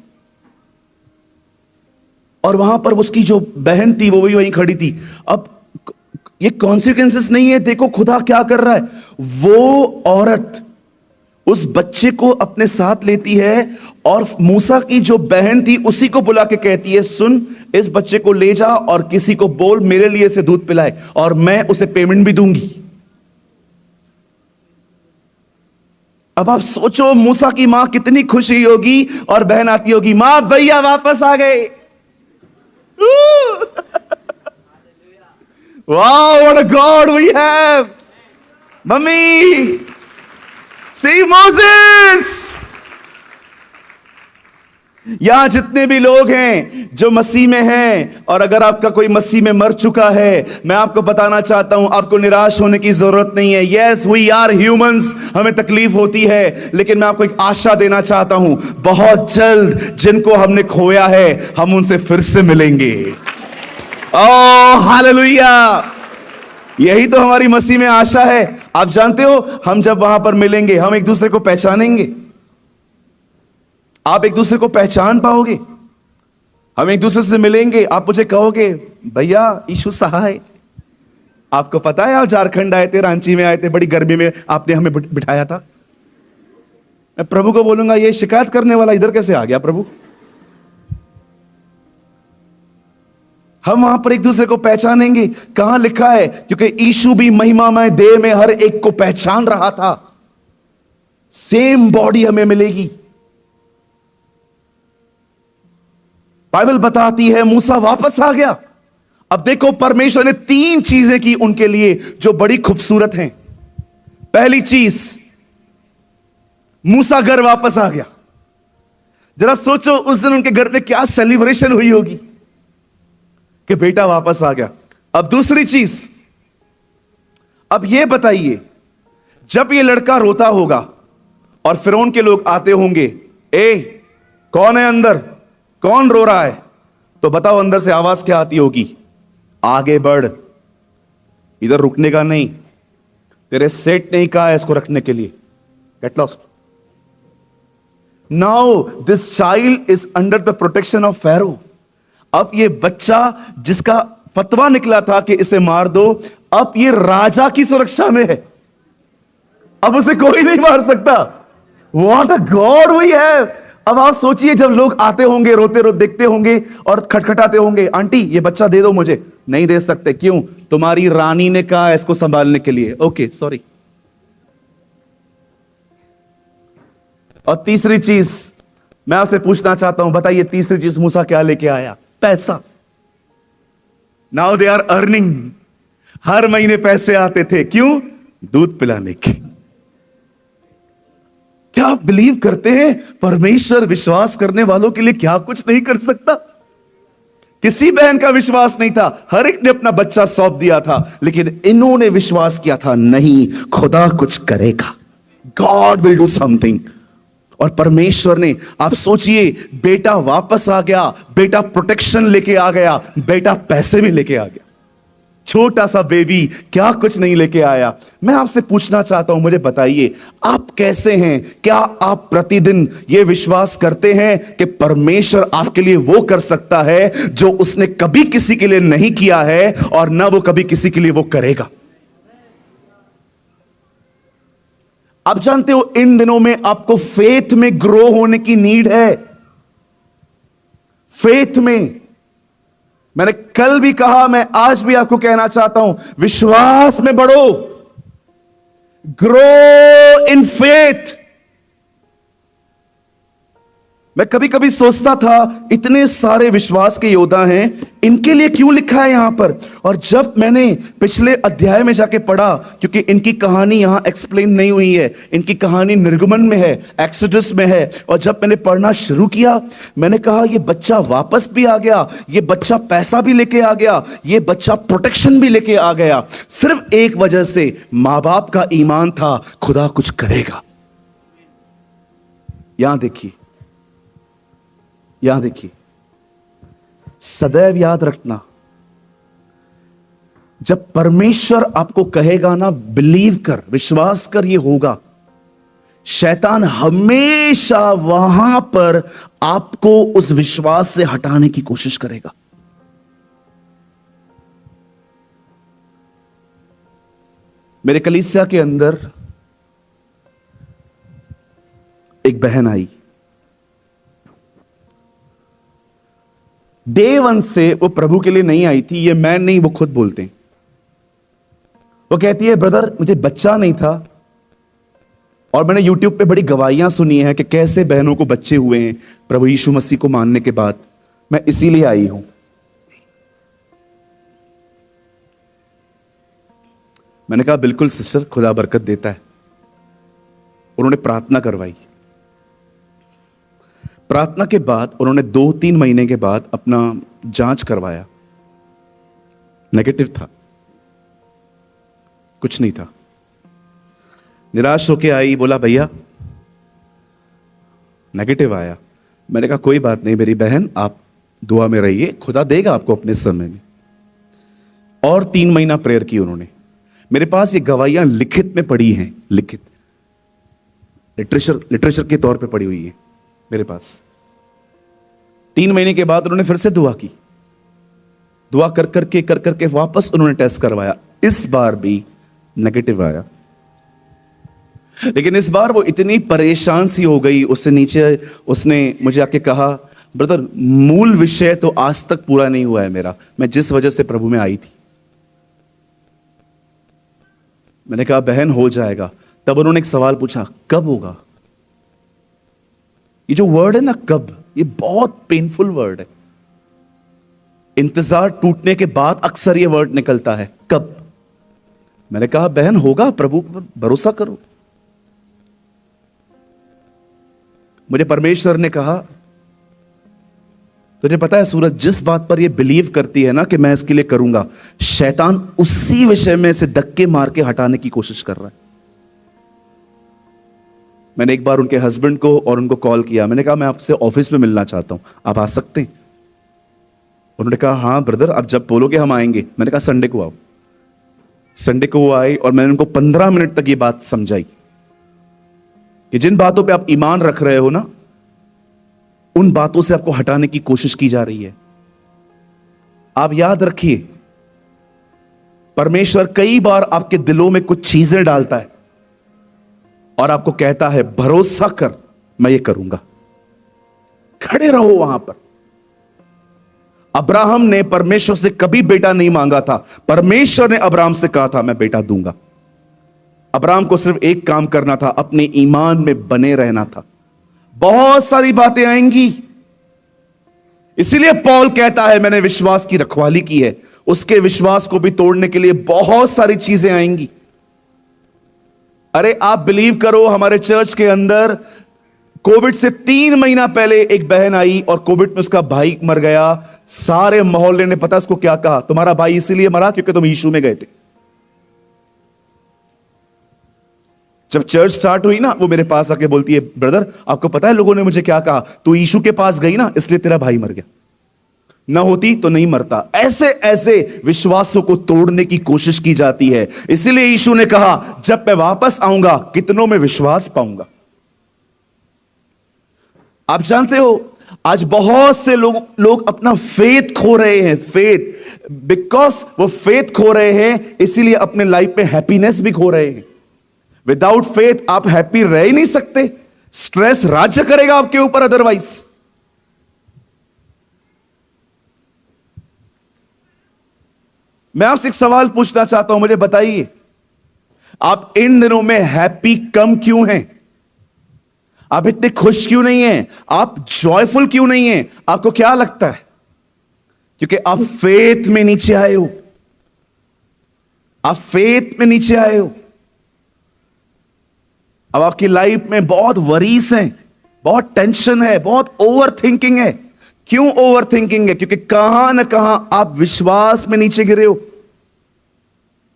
और वहां पर उसकी जो बहन थी वो भी वहीं खड़ी थी। अब ये कॉन्सिक्वेंसेस नहीं है, देखो खुदा क्या कर रहा है। वो औरत उस बच्चे को अपने साथ लेती है और मूसा की जो बहन थी उसी को बुला के कहती है, सुन इस बच्चे को ले जा और किसी को बोल मेरे लिए से दूध पिलाए और मैं उसे पेमेंट भी दूंगी। अब आप सोचो मूसा की मां कितनी खुश हुई होगी और बहन आती होगी, मां भैया वापस आ गए। Wow, what a God we have! Mummy, see Moses! यहां जितने भी लोग हैं जो मसीह में हैं, और अगर आपका कोई मसीह में मर चुका है, मैं आपको बताना चाहता हूं आपको निराश होने की जरूरत नहीं है। Yes, we are humans, हमें तकलीफ होती है, लेकिन मैं आपको एक आशा देना चाहता हूं, बहुत जल्द जिनको हमने खोया है हम उनसे फिर से मिलेंगे। ओह हालेलुया, यही तो हमारी मसीह में आशा है। आप जानते हो हम जब वहां पर मिलेंगे हम एक दूसरे को पहचानेंगे। आप एक दूसरे को पहचान पाओगे, हम एक दूसरे से मिलेंगे, आप मुझे कहोगे भैया यीशु सहाय। आपको पता है आप झारखंड आए थे, रांची में आए थे, बड़ी गर्मी में आपने हमें बिठाया था। मैं प्रभु को बोलूंगा ये शिकायत करने वाला इधर कैसे आ गया प्रभु। हम वहां पर एक दूसरे को पहचानेंगे। कहां लिखा है, क्योंकि यीशु भी महिमामय देह में हर एक को पहचान रहा था। सेम बॉडी हमें मिलेगी। बाइबल बताती है मूसा वापस आ गया। अब देखो परमेश्वर ने 3 चीजें की उनके लिए जो बड़ी खूबसूरत हैं। पहली चीज, मूसा घर वापस आ गया। जरा सोचो उस दिन उनके घर में क्या सेलिब्रेशन हुई होगी कि बेटा वापस आ गया। अब दूसरी चीज, अब यह बताइए जब ये लड़का रोता होगा और फिरौन के लोग आते होंगे, ए कौन है अंदर, कौन रो रहा है, तो बताओ अंदर से आवाज क्या आती होगी, आगे बढ़, इधर रुकने का नहीं, तेरे सेठ नहीं कहा है इसको रखने के लिए, get lost. Now this child is under the protection of Pharaoh. अब ये बच्चा जिसका फतवा निकला था कि इसे मार दो, अब ये राजा की सुरक्षा में है, अब उसे कोई नहीं मार सकता। What a God we have. अब आप सोचिए जब लोग आते होंगे, रोते रोते देखते होंगे और खटखटाते होंगे, आंटी ये बच्चा दे दो मुझे, नहीं दे सकते, क्यों, तुम्हारी रानी ने कहा इसको संभालने के लिए, ओके सॉरी। और तीसरी चीज मैं आपसे पूछना चाहता हूं, बताइए तीसरी चीज मूसा क्या लेके आया, पैसा। नाउ दे आर अर्निंग, हर महीने पैसे आते थे, क्यों, दूध पिलाने के। क्या आप बिलीव करते हैं परमेश्वर विश्वास करने वालों के लिए क्या कुछ नहीं कर सकता। किसी बहन का विश्वास नहीं था, हर एक ने अपना बच्चा सौंप दिया था, लेकिन इन्होंने विश्वास किया था नहीं खुदा कुछ करेगा, गॉड विल डू समथिंग। और परमेश्वर ने, आप सोचिए बेटा वापस आ गया, बेटा प्रोटेक्शन लेके आ गया, बेटा पैसे भी लेके आ गया। छोटा सा बेबी क्या कुछ नहीं लेके आया। मैं आपसे पूछना चाहता हूं, मुझे बताइए आप कैसे हैं? क्या आप प्रतिदिन यह विश्वास करते हैं कि परमेश्वर आपके लिए वो कर सकता है जो उसने कभी किसी के लिए नहीं किया है और ना वो कभी किसी के लिए वो करेगा? आप जानते हो इन दिनों में आपको फेथ में ग्रो होने की नीड है। फेथ में, मैंने कल भी कहा, मैं आज भी आपको कहना चाहता हूं, विश्वास में बढ़ो। Grow in faith. मैं कभी कभी सोचता था इतने सारे विश्वास के योद्धा हैं, इनके लिए क्यों लिखा है यहां पर? और जब मैंने पिछले अध्याय में जाके पढ़ा, क्योंकि इनकी कहानी यहां एक्सप्लेन नहीं हुई है, इनकी कहानी निर्गमन में है, एक्सोडस में है, और जब मैंने पढ़ना शुरू किया मैंने कहा यह बच्चा वापस भी आ गया, यह बच्चा पैसा भी लेके आ गया, यह बच्चा प्रोटेक्शन भी लेके आ गया, सिर्फ एक वजह से, मां बाप का ईमान था खुदा कुछ करेगा। यहां देखिए, यहां देखिए, सदैव याद रखना, जब परमेश्वर आपको कहेगा ना बिलीव कर, विश्वास कर, ये होगा, शैतान हमेशा वहां पर आपको उस विश्वास से हटाने की कोशिश करेगा। मेरे कलीसिया के अंदर एक बहन आई, डे वन से वो प्रभु के लिए नहीं आई थी, ये मैं नहीं, वो खुद बोलते हैं। वो कहती है ब्रदर मुझे बच्चा नहीं था, और मैंने यूट्यूब पे बड़ी गवाहियां सुनी हैं कि कैसे बहनों को बच्चे हुए हैं प्रभु यीशु मसीह को मानने के बाद, मैं इसीलिए आई हूं। मैंने कहा बिल्कुल सिस्टर, खुदा बरकत देता है। उन्होंने प्रार्थना करवाई। प्रार्थना के बाद उन्होंने 2-3 महीने के बाद अपना जांच करवाया, नेगेटिव था, कुछ नहीं था। निराश होके आई, बोला भैया नेगेटिव आया। मैंने कहा कोई बात नहीं मेरी बहन, आप दुआ में रहिए, खुदा देगा आपको अपने समय में। और 3 महीना प्रेयर की उन्होंने। मेरे पास ये गवाहियां लिखित में पड़ी हैं, लिखित लिटरेचर के तौर पे पड़ी हुई है मेरे पास। 3 महीने के बाद उन्होंने फिर से दुआ की, दुआ कर करके वापस उन्होंने टेस्ट करवाया, इस बार भी नेगेटिव आया। लेकिन इस बार वो इतनी परेशान सी हो गई, उससे नीचे उसने मुझे आके कहा ब्रदर मूल विषय तो आज तक पूरा नहीं हुआ है मेरा, मैं जिस वजह से प्रभु में आई थी। मैंने कहा बहन हो जाएगा। तब उन्होंने एक सवाल पूछा, कब होगा? ये जो वर्ड है ना कब, ये बहुत पेनफुल वर्ड है। इंतजार टूटने के बाद अक्सर ये वर्ड निकलता है, कब। मैंने कहा बहन होगा, प्रभु पर भरोसा करो। मुझे परमेश्वर ने कहा तुझे पता है सूरज, जिस बात पर ये बिलीव करती है ना कि मैं इसके लिए करूंगा, शैतान उसी विषय में से धक्के मार के हटाने की कोशिश कर रहा है। मैंने एक बार उनके हस्बैंड को और उनको कॉल किया, मैंने कहा मैं आपसे ऑफिस में मिलना चाहता हूं, आप आ सकते हैं? उन्होंने कहा हाँ ब्रदर, आप जब बोलोगे हम आएंगे। मैंने कहा संडे को आओ। संडे को वो आए और मैंने उनको 15 मिनट तक ये बात समझाई कि जिन बातों पे आप ईमान रख रहे हो ना, उन बातों से आपको हटाने की कोशिश की जा रही है। आप याद रखिए, परमेश्वर कई बार आपके दिलों में कुछ चीजें डालता है और आपको कहता है भरोसा कर, मैं ये करूंगा। खड़े रहो वहां पर। अब्राहम ने परमेश्वर से कभी बेटा नहीं मांगा था, परमेश्वर ने अब्राहम से कहा था मैं बेटा दूंगा। अब्राहम को सिर्फ एक काम करना था, अपने ईमान में बने रहना था। बहुत सारी बातें आएंगी, इसीलिए पौल कहता है मैंने विश्वास की रखवाली की है। उसके विश्वास को भी तोड़ने के लिए बहुत सारी चीजें आएंगी। अरे आप बिलीव करो, हमारे चर्च के अंदर कोविड से 3 महीना पहले एक बहन आई और कोविड में उसका भाई मर गया। सारे मोहल्ले ने पता उसको क्या कहा, तुम्हारा भाई इसीलिए मरा क्योंकि तुम यीशु में गए थे। जब चर्च स्टार्ट हुई ना, वो मेरे पास आके बोलती है ब्रदर आपको पता है लोगों ने मुझे क्या कहा, तू यीशु के पास गई ना इसलिए तेरा भाई मर गया। ना होती तो नहीं मरता। ऐसे ऐसे विश्वासों को तोड़ने की कोशिश की जाती है। इसीलिए यीशु ने कहा, जब मैं वापस आऊंगा कितनों में विश्वास पाऊंगा। आप जानते हो, आज बहुत से लोग अपना फेथ खो रहे हैं। फेथ, बिकॉज वो फेथ खो रहे हैं, इसीलिए अपने लाइफ में हैप्पीनेस भी खो रहे हैं। विदाउट फेथ आप हैप्पी रह ही नहीं सकते। स्ट्रेस राज्य करेगा आपके ऊपर अदरवाइज। मैं आपसे एक सवाल पूछना चाहता हूं, मुझे बताइए, आप इन दिनों में हैप्पी कम क्यों हैं? आप इतने खुश क्यों नहीं हैं? आप जॉयफुल क्यों नहीं हैं? आपको क्या लगता है? क्योंकि आप फेथ में नीचे आए हो। आप फेथ में नीचे आए हो। अब आपकी लाइफ में बहुत वरीज हैं, बहुत टेंशन है, बहुत ओवर थिंकिंग है। क्यों ओवर थिंकिंग है? क्योंकि कहां ना कहां आप विश्वास में नीचे गिरे हो।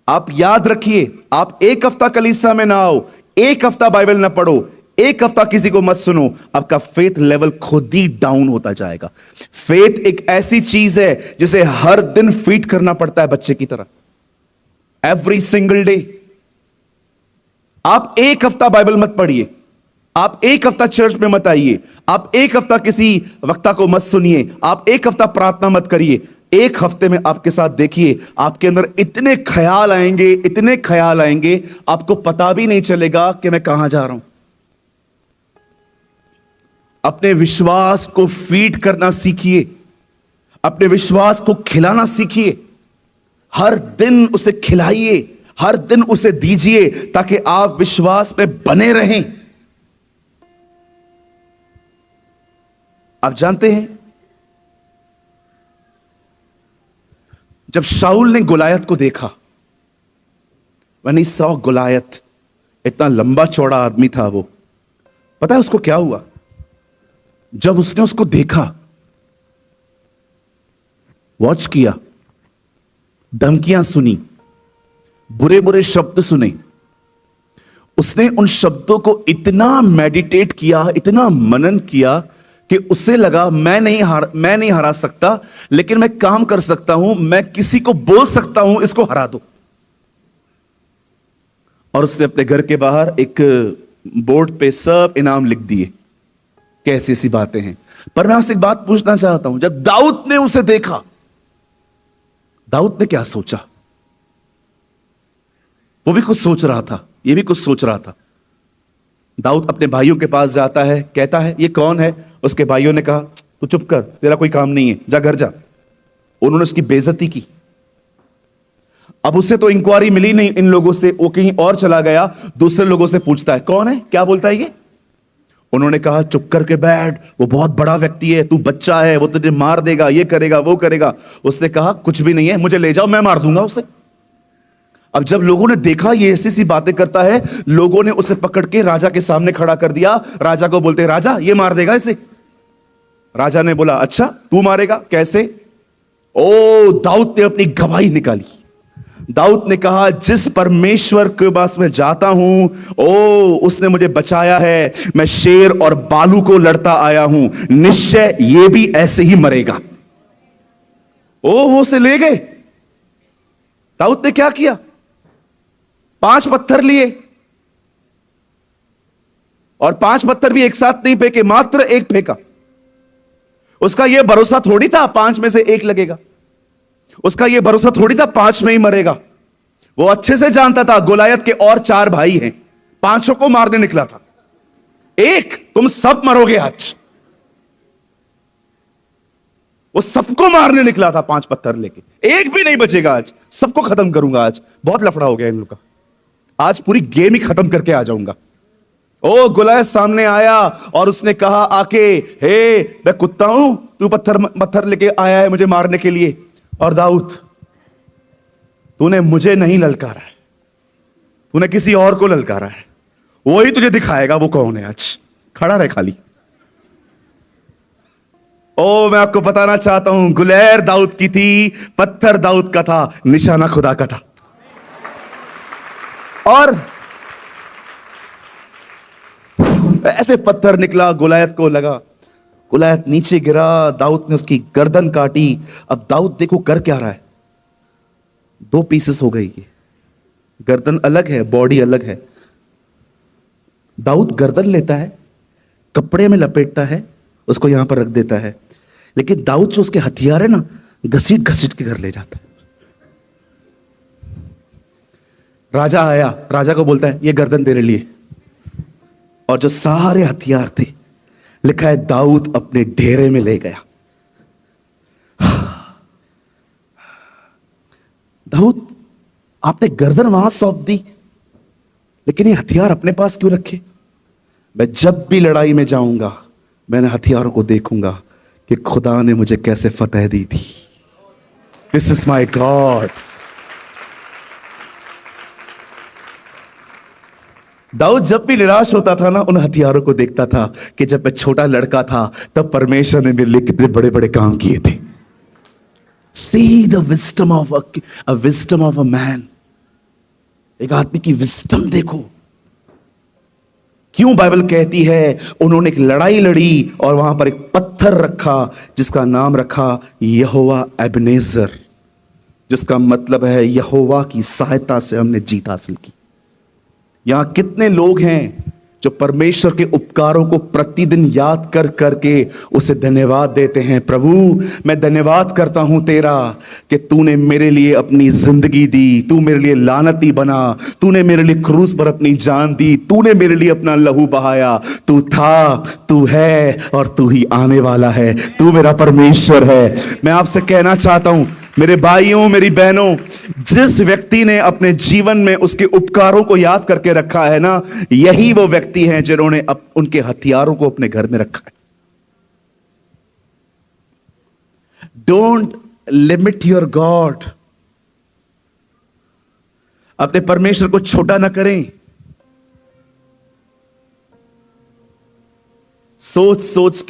आप याद रखिए, आप एक हफ्ता कलीसिया में ना आओ, एक हफ्ता बाइबल ना पढ़ो, एक हफ्ता किसी को मत सुनो, आपका फेथ लेवल खुद ही डाउन होता जाएगा। फेथ एक ऐसी चीज है जिसे हर दिन फीड करना पड़ता है बच्चे की तरह, एवरी सिंगल डे। आप एक हफ्ता बाइबल मत पढ़िए, आप एक हफ्ता चर्च में मत आइए, आप एक हफ्ता किसी वक्ता को मत सुनिए, आप एक हफ्ता प्रार्थना मत करिए। एक हफ्ते में आपके साथ देखिए, आपके अंदर इतने ख्याल आएंगे, इतने ख्याल आएंगे, आपको पता भी नहीं चलेगा कि मैं कहां जा रहा हूं। अपने विश्वास को फीड करना सीखिए, अपने विश्वास को खिलाना सीखिए। हर दिन उसे खिलाइए, हर दिन उसे दीजिए, ताकि आप विश्वास में बने रहें। आप जानते हैं, जब शाऊल ने गोलायत को देखा, when he saw गोलायत, इतना लंबा चौड़ा आदमी था वो, पता है उसको क्या हुआ? जब उसने उसको देखा, वॉच किया, धमकियां सुनी, बुरे बुरे शब्द सुने, उसने उन शब्दों को इतना मेडिटेट किया, इतना मनन किया कि उसे लगा मैं नहीं हरा सकता, लेकिन मैं काम कर सकता हूं, मैं किसी को बोल सकता हूं इसको हरा दो। और उसने अपने घर के बाहर एक बोर्ड पे सब इनाम लिख दिए। कैसी सी बातें हैं। पर मैं आपसे एक बात पूछना चाहता हूं, जब दाऊद ने उसे देखा, दाऊद ने क्या सोचा? वो भी कुछ सोच रहा था, ये भी कुछ सोच रहा था। दाऊद अपने भाइयों के पास जाता है, कहता है ये कौन है? उसके भाइयों ने कहा तू चुप कर, तेरा कोई काम नहीं है, जा घर जा। उन्होंने उसकी बेइज्जती की। अब उसे तो इंक्वायरी मिली नहीं इन लोगों से, वो कहीं और चला गया, दूसरे लोगों से पूछता है कौन है, क्या बोलता है ये? उन्होंने कहा चुप करके बैठ, वो बहुत बड़ा व्यक्ति है, तू बच्चा है, वो तुझे मार देगा, ये करेगा वो करेगा। उसने कहा कुछ भी नहीं है, मुझे ले जाओ, मैं मार दूंगा उसे। अब जब लोगों ने देखा ये ऐसी सी बातें करता है, लोगों ने उसे पकड़ के राजा के सामने खड़ा कर दिया। राजा को बोलते राजा ये मार देगा इसे। राजा ने बोला अच्छा तू मारेगा, कैसे? ओ, दाऊद ने अपनी गवाही निकाली। दाऊद ने कहा जिस परमेश्वर के पास मैं जाता हूं, ओ उसने मुझे बचाया है, मैं शेर और बालू को लड़ता आया हूं, निश्चय ये भी ऐसे ही मरेगा। ओ, वो उसे ले गए। दाऊद ने क्या किया? 5 पत्थर लिए, और 5 पत्थर भी एक साथ नहीं फेंके, मात्र एक फेंका। उसका यह भरोसा थोड़ी था 5 में से 1 लगेगा, उसका यह भरोसा थोड़ी था 5 में ही मरेगा। वो अच्छे से जानता था गोलायत के और 4 भाई हैं, 5 को मारने निकला था। एक तुम सब मरोगे आज। वो सबको मारने निकला था 5 पत्थर लेके, एक भी नहीं बचेगा आज, सबको खत्म करूंगा आज। बहुत लफड़ा हो गया इन लोग का, आज पूरी गेम ही खत्म करके आ जाऊंगा। ओ, गोलायत सामने आया और उसने कहा आके, हे मैं कुत्ता हूं, तू पत्थर लेके आया है मुझे मारने के लिए। और दाऊद तूने मुझे नहीं ललकारा है, तूने किसी और को ललकारा है, वही तुझे दिखाएगा वो कौन है। आज खड़ा रहे खाली। ओ, मैं आपको बताना चाहता हूं, गुलेर दाऊद की थी, पत्थर दाऊद का था, निशाना खुदा का था। और ऐसे पत्थर निकला, गोलायत को लगा गुलायत नीचे गिरा, दाऊद ने उसकी गर्दन काटी। अब दाऊद देखो कर क्या रहा है, दो पीसेस हो गई ये, गर्दन अलग है, बॉडी अलग है। दाऊद गर्दन लेता है, कपड़े में लपेटता है, उसको यहां पर रख देता है, लेकिन दाऊद जो उसके हथियार है ना, घसीट घसीट के घर ले जाता है। राजा आया, राजा को बोलता है ये गर्दन तेरे लिए, और जो सारे हथियार थे, लिखा है दाऊद अपने डेरे में ले गया। दाऊद, आपने गर्दन वहां सौंप दी, लेकिन ये हथियार अपने पास क्यों रखे? मैं जब भी लड़ाई में जाऊंगा, मैंने हथियारों को देखूंगा कि खुदा ने मुझे कैसे फतह दी थी। This is my God. Daud जब भी निराश होता था ना, उन हथियारों को देखता था कि जब मैं छोटा लड़का था तब परमेश्वर ने मेरे लिए कितने बड़े बड़े काम किए थे। See the wisdom of a man. एक आदमी की विजडम देखो। क्यों बाइबल कहती है उन्होंने एक लड़ाई लड़ी और वहां पर एक पत्थर रखा जिसका नाम रखा यहोवा एबनेजर, जिसका मतलब है यहोवा की सहायता से हमने जीत हासिल की। यहां कितने लोग हैं जो परमेश्वर के उपकारों को प्रतिदिन याद कर करके उसे धन्यवाद देते हैं। प्रभु, मैं धन्यवाद करता हूं तेरा कि तूने मेरे लिए अपनी जिंदगी दी, तू मेरे लिए लानती बना, तूने मेरे लिए क्रूस पर अपनी जान दी, तूने मेरे लिए अपना लहू बहाया। तू था, तू है और तू ही आने वाला है। तू मेरा परमेश्वर है। मैं आपसे कहना चाहता हूं मेरे भाइयों, मेरी बहनों, जिस व्यक्ति ने अपने जीवन में उसके उपकारों को याद करके रखा है ना, यही वो व्यक्ति हैं जिन्होंने उनके हथियारों को अपने घर में रखा है। Don't limit your God. अपने परमेश्वर को छोटा ना करें। सोच सोच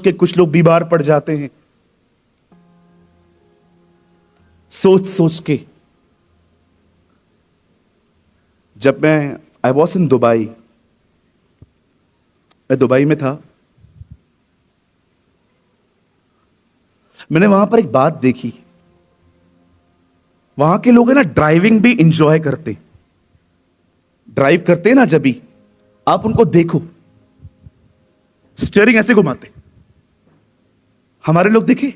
के कुछ लोग बीमार पड़ जाते हैं। सोच के। जब आई वॉज इन दुबई, मैं दुबई में था, मैंने वहां पर एक बात देखी। वहां के लोग है ना, ड्राइविंग भी इंजॉय करते। ड्राइव करते हैं ना, जब भी आप उनको देखो, स्टीयरिंग ऐसे घुमाते। हमारे लोग देखे,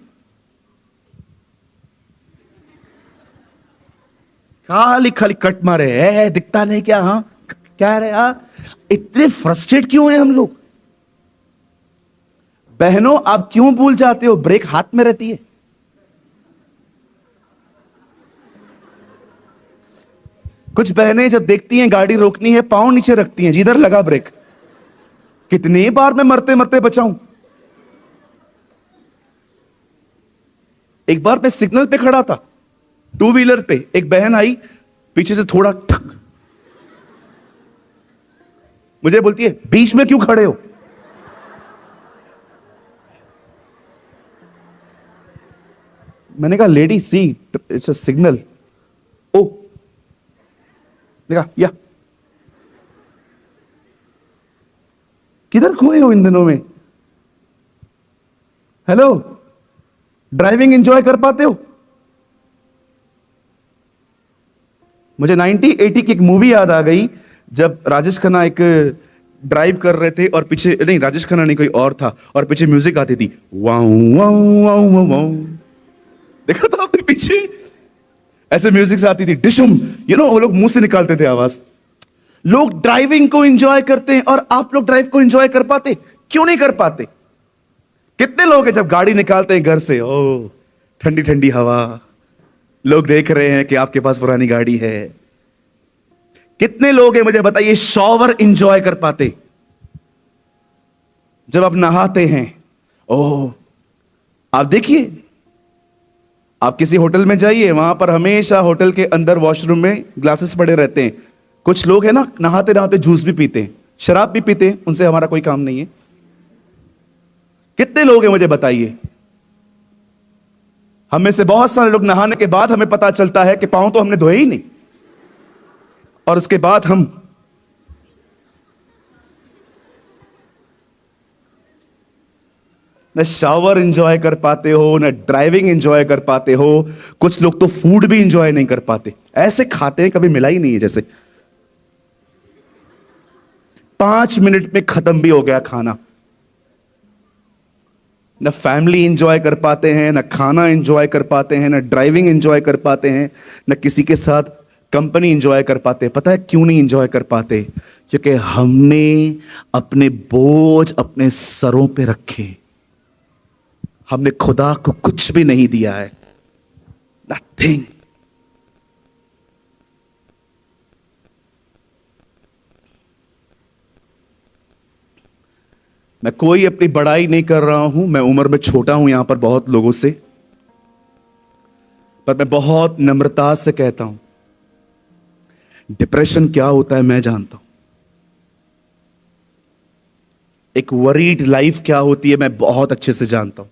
खाली खाली कट मारे, दिखता नहीं क्या? हाँ, क्या रहे? हाँ, इतने फ्रस्ट्रेट क्यों हैं हम लोग? बहनों, आप क्यों भूल जाते हो ब्रेक हाथ में रहती है? कुछ बहनें जब देखती हैं गाड़ी रोकनी है, पांव नीचे रखती हैं, जिधर लगा ब्रेक। कितनी बार मैं मरते मरते बचाऊं। एक बार मैं सिग्नल पे खड़ा था, टू व्हीलर पे, एक बहन आई पीछे से, थोड़ा ठक, मुझे बोलती है बीच में क्यों खड़े हो? मैंने कहा lady see, it's a signal. ओ, देखा या किधर खोए हो इन दिनों में? हेलो, ड्राइविंग एंजॉय कर पाते हो? मुझे 1980 की एक मूवी याद आ गई, जब राजेश खन्ना एक ड्राइव कर रहे थे और पीछे, नहीं राजेश खन्ना नहीं, कोई और था, और पीछे म्यूजिक आती थी, वाऊ वाऊ वाऊ वाऊ। देखा था आपने? पीछे ऐसे म्यूजिक से आती थी, डिशुम, वो लोग मुंह से निकालते थे आवाज। लोग ड्राइविंग को एंजॉय करते हैं, और आप लोग ड्राइव को एंजॉय कर पाते? क्यों नहीं कर पाते? कितने लोग हैं जब गाड़ी निकालते हैं घर से, ओ ठंडी ठंडी हवा, लोग देख रहे हैं कि आपके पास पुरानी गाड़ी है। कितने लोग हैं मुझे बताइए शॉवर एंजॉय कर पाते? जब आप नहाते हैं, ओह, आप देखिए, आप किसी होटल में जाइए, वहां पर हमेशा होटल के अंदर वॉशरूम में ग्लासेस पड़े रहते हैं। कुछ लोग हैं ना, नहाते नहाते जूस भी पीते हैं, शराब भी पीते हैं, उनसे हमारा कोई काम नहीं है। कितने लोग हैं मुझे बताइए? हम में से बहुत सारे लोग नहाने के बाद हमें पता चलता है कि पांव तो हमने धोए ही नहीं, और उसके बाद हम न शावर एंजॉय कर पाते हो, न ड्राइविंग एंजॉय कर पाते हो। कुछ लोग तो फूड भी एंजॉय नहीं कर पाते, ऐसे खाते हैं कभी मिला ही नहीं है जैसे 5 मिनट में खत्म भी हो गया खाना। न फैमिली एंजॉय कर पाते हैं, न खाना एंजॉय कर पाते हैं, न ड्राइविंग एंजॉय कर पाते हैं, न किसी के साथ कंपनी एंजॉय कर पाते। पता है क्यों नहीं एंजॉय कर पाते? क्योंकि हमने अपने बोझ अपने सरों पे रखे। हमने खुदा को कुछ भी नहीं दिया है, नथिंग। मैं कोई अपनी बड़ाई नहीं कर रहा हूं, मैं उम्र में छोटा हूं यहां पर बहुत लोगों से, पर मैं बहुत नम्रता से कहता हूं, डिप्रेशन क्या होता है मैं जानता हूं। एक वरीड लाइफ क्या होती है मैं बहुत अच्छे से जानता हूं।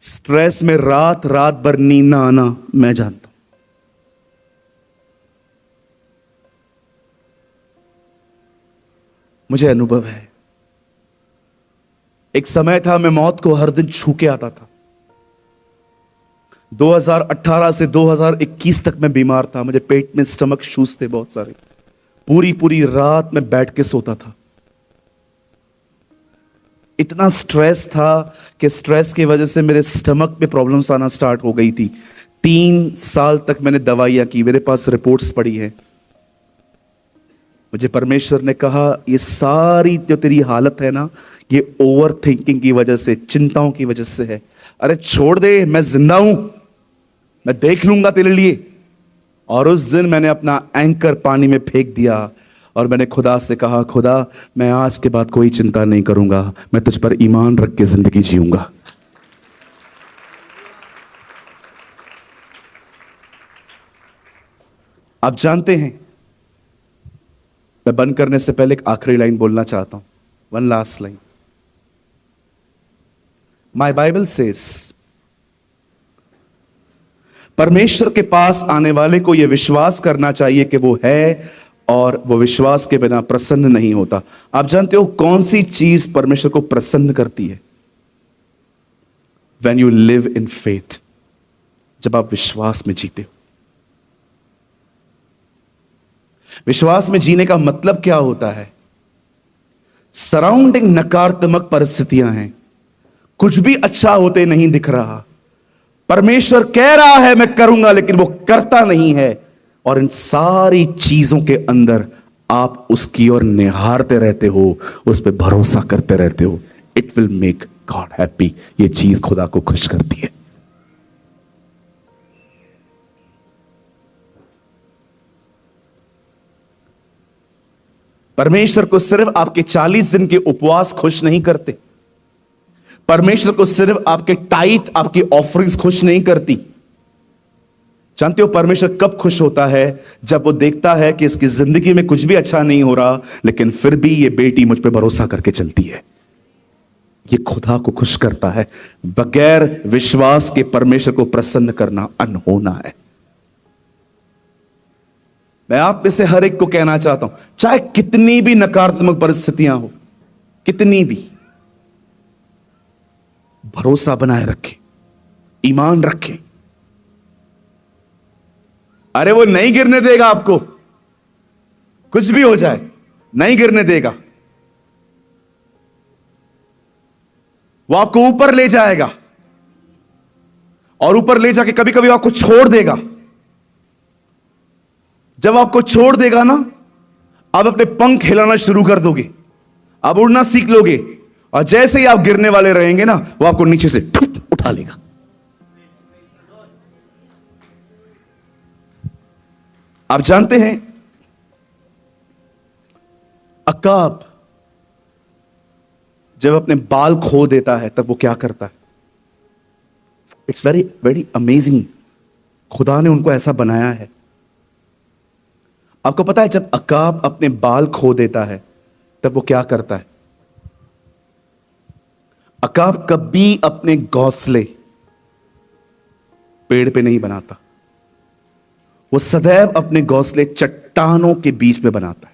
स्ट्रेस में रात रात भर नींद ना आना मैं जानता हूं। मुझे अनुभव है। एक समय था मैं मौत को हर दिन छू के आता था। 2018 से 2021 तक मैं बीमार था, मुझे पेट में स्टमक इश्यूज थे बहुत सारे। पूरी पूरी रात मैं बैठ के सोता था। इतना स्ट्रेस था कि स्ट्रेस की वजह से मेरे स्टमक में प्रॉब्लम्स आना स्टार्ट हो गई थी। 3 साल तक मैंने दवाइयां की, मेरे पास रिपोर्ट्स पड़ी हैं। मुझे परमेश्वर ने कहा ये सारी जो तेरी हालत है ना, ये ओवर थिंकिंग की वजह से, चिंताओं की वजह से है। अरे छोड़ दे, मैं जिंदा हूं, मैं देख लूंगा तेरे लिए। और उस दिन मैंने अपना एंकर पानी में फेंक दिया और मैंने खुदा से कहा, खुदा मैं आज के बाद कोई चिंता नहीं करूंगा, मैं तुझ पर ईमान रख के जिंदगी जीऊंगा। आप जानते हैं, मैं बंद करने से पहले एक आखिरी लाइन बोलना चाहता हूं, one last line. My Bible says, परमेश्वर के पास आने वाले को यह विश्वास करना चाहिए कि वो है, और वो विश्वास के बिना प्रसन्न नहीं होता। आप जानते हो कौन सी चीज परमेश्वर को प्रसन्न करती है? When you live in faith, जब आप विश्वास में जीते हो। विश्वास में जीने का मतलब क्या होता है? सराउंडिंग नकारात्मक परिस्थितियां हैं, कुछ भी अच्छा होते नहीं दिख रहा। परमेश्वर कह रहा है मैं करूंगा, लेकिन वो करता नहीं है। और इन सारी चीजों के अंदर आप उसकी ओर निहारते रहते हो, उस पर भरोसा करते रहते हो। It will make God happy. ये चीज खुदा को खुश करती है। परमेश्वर को सिर्फ आपके 40 दिन के उपवास खुश नहीं करते। परमेश्वर को सिर्फ आपके टाइट, आपकी ऑफरिंग्स खुश नहीं करती। जानते हो परमेश्वर कब खुश होता है? जब वो देखता है कि इसकी जिंदगी में कुछ भी अच्छा नहीं हो रहा, लेकिन फिर भी ये बेटी मुझ पे भरोसा करके चलती है। ये खुदा को खुश करता है। बगैर विश्वास के परमेश्वर को प्रसन्न करना अनहोना है। मैं आप में से हर एक को कहना चाहता हूं, चाहे कितनी भी नकारात्मक परिस्थितियां हो, कितनी भी, भरोसा बनाए रखें, ईमान रखें। अरे वो नहीं गिरने देगा आपको, कुछ भी हो जाए नहीं गिरने देगा। वो आपको ऊपर ले जाएगा, और ऊपर ले जाके कभी कभी आपको छोड़ देगा। जब आपको छोड़ देगा ना, आप अपने पंख हिलाना शुरू कर दोगे, आप उड़ना सीख लोगे, और जैसे ही आप गिरने वाले रहेंगे ना, वो आपको नीचे से उठा लेगा। आप जानते हैं अकाब जब अपने बाल खो देता है तब वो क्या करता है? It's very very amazing. खुदा ने उनको ऐसा बनाया है। आपको पता है जब अकाब अपने बाल खो देता है तब वो क्या करता है? अकाब कभी अपने घोंसले पेड़ पे नहीं बनाता, वो सदैव अपने घोंसले चट्टानों के बीच में बनाता है।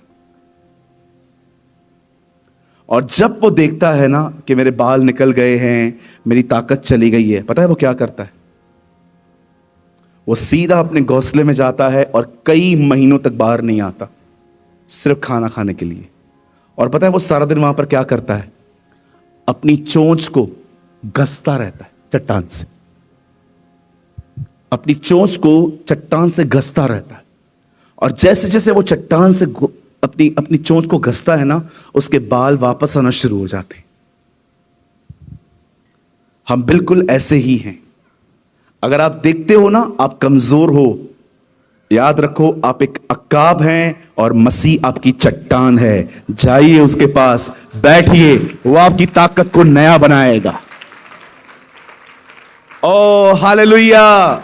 और जब वो देखता है ना कि मेरे बाल निकल गए हैं, मेरी ताकत चली गई है, पता है वो क्या करता है? वो सीधा अपने घोंसले में जाता है और कई महीनों तक बाहर नहीं आता, सिर्फ खाना खाने के लिए। और पता है वो सारा दिन वहां पर क्या करता है? अपनी चोंच को घसता रहता है चट्टान से, अपनी चोंच को चट्टान से घसता रहता है। और जैसे जैसे वो चट्टान से अपनी अपनी चोंच को घसता है ना, उसके बाल वापस आना शुरू हो जाते हैं। हम बिल्कुल ऐसे ही हैं। अगर आप देखते हो ना आप कमजोर हो, याद रखो आप एक अक्काब हैं और मसीह आपकी चट्टान है। जाइए उसके पास, बैठिए, वो आपकी ताकत को नया बनाएगा। ओ हालेलुया!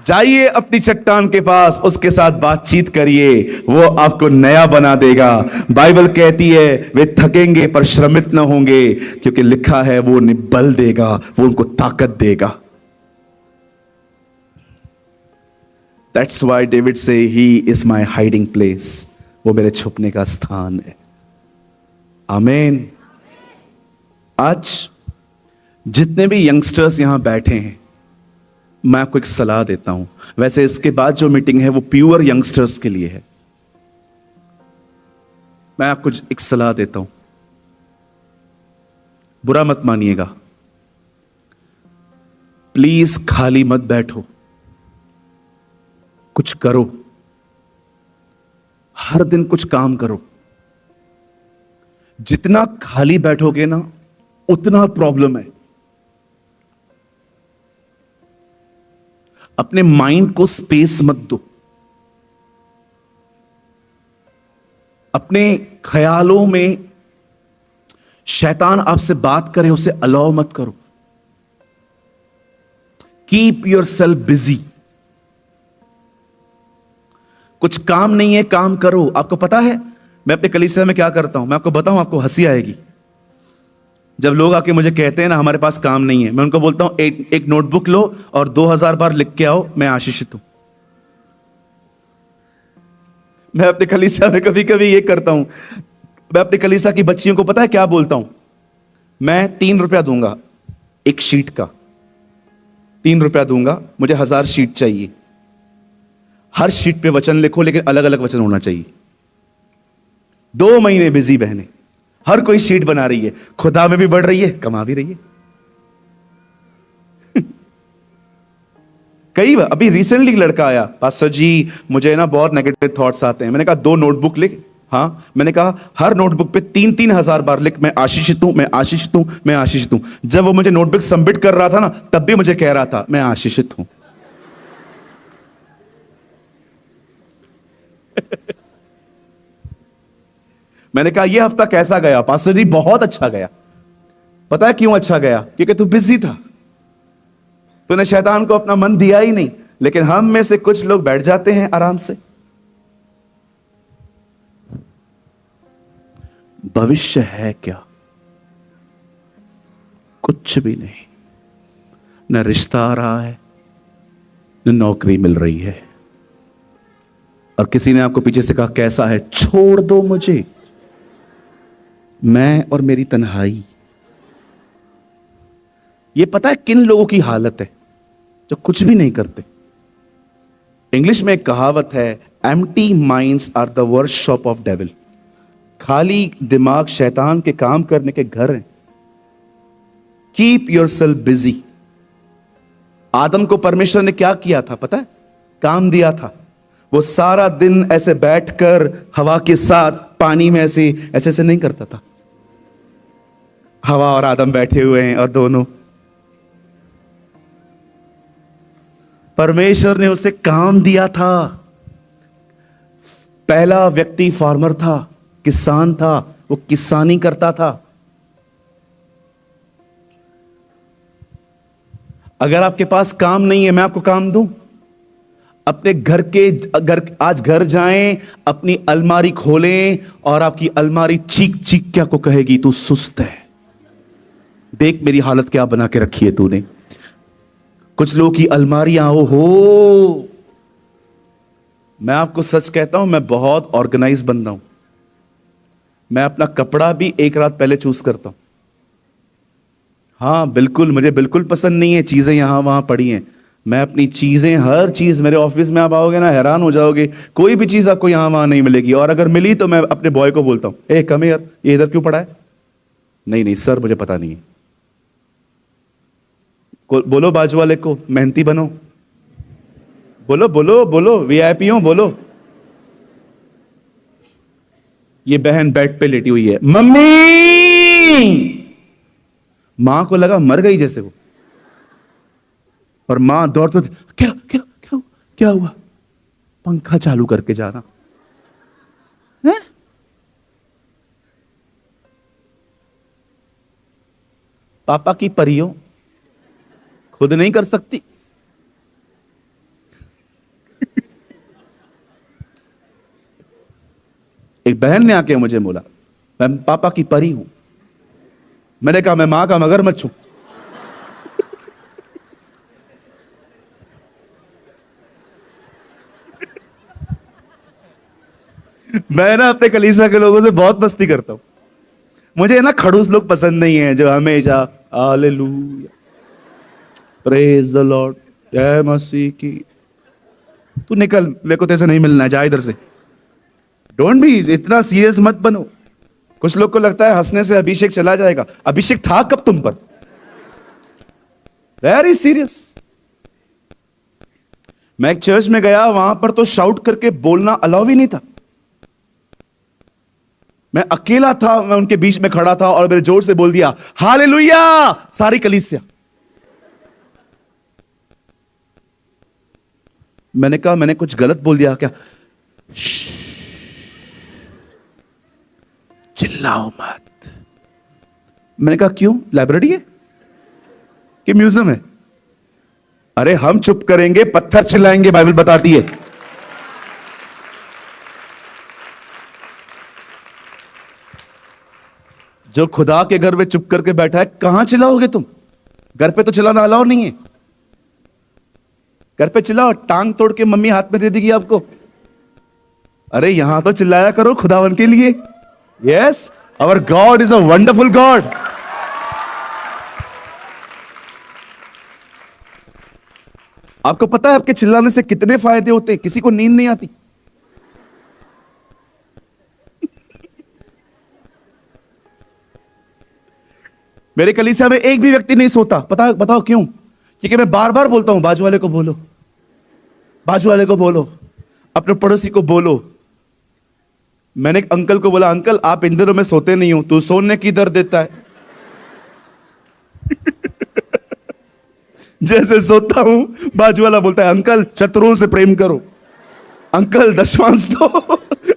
जाइए अपनी चट्टान के पास, उसके साथ बातचीत करिए, वो आपको नया बना देगा। बाइबल कहती है वे थकेंगे पर श्रमित न होंगे, क्योंकि लिखा है वो उन्हें बल देगा, वो उनको ताकत देगा। That's why David say he is my hiding place. वो मेरे छुपने का स्थान है। आमीन। आज जितने भी यंगस्टर्स यहां बैठे हैं, मैं आपको एक सलाह देता हूं। वैसे इसके बाद जो मीटिंग है वो प्योर यंगस्टर्स के लिए है। मैं आपको एक सलाह देता हूं, बुरा मत मानिएगा। प्लीज खाली मत बैठो, कुछ करो। हर दिन कुछ काम करो। जितना खाली बैठोगे ना उतना प्रॉब्लम है। अपने माइंड को स्पेस मत दो। अपने ख्यालों में शैतान आपसे बात करे उसे अलाउ मत करो। Keep yourself busy. कुछ काम नहीं है, काम करो। आपको पता है मैं अपने कलीसिया में क्या करता हूं? मैं आपको बताऊं, आपको हंसी आएगी। जब लोग आके मुझे कहते हैं ना हमारे पास काम नहीं है, मैं उनको बोलता हूं एक नोटबुक लो और 2000 बार लिख के आओ, मैं आशीषित हूं। मैं अपने कलीसिया में कभी कभी ये करता हूं। मैं अपने कलीसिया की बच्चियों को पता है क्या बोलता हूं? मैं 3 रुपया दूंगा एक शीट का, 3 रुपया दूंगा, मुझे 1000 शीट चाहिए। हर शीट पे वचन लिखो, लेकिन अलग अलग वचन होना चाहिए। 2 महीने बिजी बहने, हर कोई शीट बना रही है, खुदा में भी बढ़ रही है, कमा भी रही है। कई बार अभी रिसेंटली लड़का आया, पास्टर जी मुझे ना बहुत नेगेटिव थॉट्स आते हैं। मैंने कहा 2 नोटबुक लिख। हाँ, मैंने कहा हर नोटबुक पे 3-3 हजार बार लिख, मैं आशीषित हूं, मैं आशीषित हूं, मैं आशीषित हूं। जब वो मुझे नोटबुक सबमिट कर रहा था ना, तब भी मुझे कह रहा था मैं आशीषित हूं। मैंने कहा यह हफ्ता कैसा गया? पास्टर जी बहुत अच्छा गया। पता है क्यों अच्छा गया? क्योंकि तू बिजी था, तूने शैतान को अपना मन दिया ही नहीं। लेकिन हम में से कुछ लोग बैठ जाते हैं आराम से। भविष्य है क्या? कुछ भी नहीं। न रिश्ता आ रहा है, न नौकरी मिल रही है। और किसी ने आपको पीछे से कहा कैसा है? छोड़ दो मुझे, मैं और मेरी तन्हाई। ये पता है किन लोगों की हालत है? जो कुछ भी नहीं करते। इंग्लिश में एक कहावत है, empty minds are the workshop of devil. खाली दिमाग शैतान के काम करने के घर हैं। Keep yourself busy. आदम को परमेश्वर ने क्या किया था पता है? काम दिया था। वो सारा दिन ऐसे बैठकर हवा के साथ पानी में ऐसे ऐसे ऐसे नहीं करता था। हवा और आदम बैठे हुए हैं और दोनों, परमेश्वर ने उसे काम दिया था। पहला व्यक्ति फार्मर था, किसान था, वो किसानी करता था। अगर आपके पास काम नहीं है, मैं आपको काम दूं। अपने आज घर जाएं, अपनी अलमारी खोलें और आपकी अलमारी चीख चीख क्या को कहेगी तू सुस्त है, देख मेरी हालत क्या बना के रखी है तूने। कुछ लोगों की अलमारियां हो। मैं आपको सच कहता हूं, मैं बहुत ऑर्गेनाइज बंदा हूं। मैं अपना कपड़ा भी एक रात पहले चूज करता हूं। हाँ बिल्कुल, मुझे बिल्कुल पसंद नहीं है चीजें यहां वहां पड़ी हैं। मैं अपनी चीजें, हर चीज, मेरे ऑफिस में आप आओगे ना हैरान हो जाओगे, कोई भी चीज आपको यहां वहां नहीं मिलेगी। और अगर मिली तो मैं अपने बॉय को बोलता हूं, ए कम हियर, ये इधर क्यों पड़ा है? नहीं नहीं सर, मुझे पता नहीं है। बोलो बाजू वाले को मेहनती बनो, बोलो बोलो बोलो, वीआईपी हो बोलो। ये बहन बेड पे लेटी हुई है, मम्मी। मां को लगा मर गई जैसे वो, और मां दौड़ तो, क्या क्या क्या क्या हुआ? पंखा चालू करके जाना है? पापा की परियों खुद नहीं कर सकती। एक बहन ने आके मुझे बोला, मैं पापा की परी हूं। मैंने कहा मैं मां का मगरमच्छ हूं। मैं ना अपने कलीसिया के लोगों से बहुत मस्ती करता हूं। मुझे ना खड़ूस लोग पसंद नहीं है जो हमेशा हालेलुया, प्रेज द लॉर्ड, जय मसीह की। तू निकल, मेरे को तेरे से नहीं मिलना है, जा इधर से। डोंट बी इतना सीरियस मत बनो। कुछ लोग को लगता है हंसने से अभिषेक चला जाएगा। अभिषेक था कब तुम पर? Very serious. मैं एक चर्च में गया, वहां पर तो शाउट करके बोलना अलाउ ही नहीं था। मैं अकेला था, मैं उनके बीच में खड़ा था और मैंने जोर से बोल दिया हालेलुया, सारी कलीसिया। मैंने कहा मैंने कुछ गलत बोल दिया क्या? चिल्लाओ मत। मैंने कहा क्यों, लाइब्रेरी है कि म्यूजियम है? अरे हम चुप करेंगे, पत्थर चिल्लाएंगे, बाइबल बताती है। जो खुदा के घर में चुप करके बैठा है, कहां चिल्लाओगे तुम? घर पे तो चिल्लाना अलाउ नहीं है। घर पे चिल्लाओ, टांग तोड़ के मम्मी हाथ में दे देगी आपको। अरे यहां तो चिल्लाया करो खुदावन के लिए। Yes, our God is a wonderful God. आपको पता है आपके चिल्लाने से कितने फायदे होते हैं? किसी को नींद नहीं आती। मेरे कलीसिया में एक भी व्यक्ति नहीं सोता। पता बताओ क्यों? क्योंकि मैं बार बार बोलता हूं बाजू वाले को बोलो, बाजू वाले को बोलो, अपने पड़ोसी को बोलो। मैंने एक अंकल को बोला, अंकल आप इन दिनों में सोते नहीं हो, तू सोने की दर देता है। जैसे सोता हूं, बाजू वाला बोलता है अंकल शत्रुओं से प्रेम करो, अंकल दशमांश दो,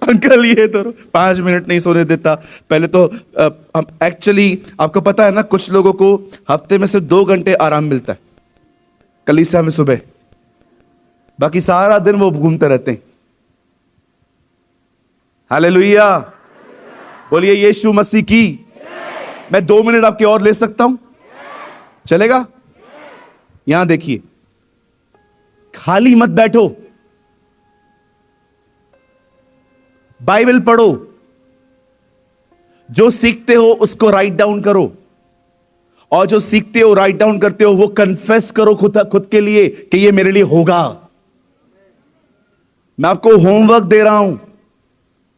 अंकल ये तो 5 मिनट नहीं सोने देता। पहले तो एक्चुअली आपको पता है ना, कुछ लोगों को हफ्ते में सिर्फ 2 घंटे आराम मिलता है कलीसिया में सुबह, बाकी सारा दिन वो घूमते रहते हैं। हालेलुया, बोलिए यीशु मसीह की। मैं 2 मिनट आपकी और ले सकता हूं? चलेगा? यहां देखिए, खाली मत बैठो, बाइबल पढ़ो, जो सीखते हो उसको राइट डाउन करो, और जो सीखते हो राइट डाउन करते हो वो कन्फेस करो खुद के लिए कि ये मेरे लिए होगा। मैं आपको होमवर्क दे रहा हूं।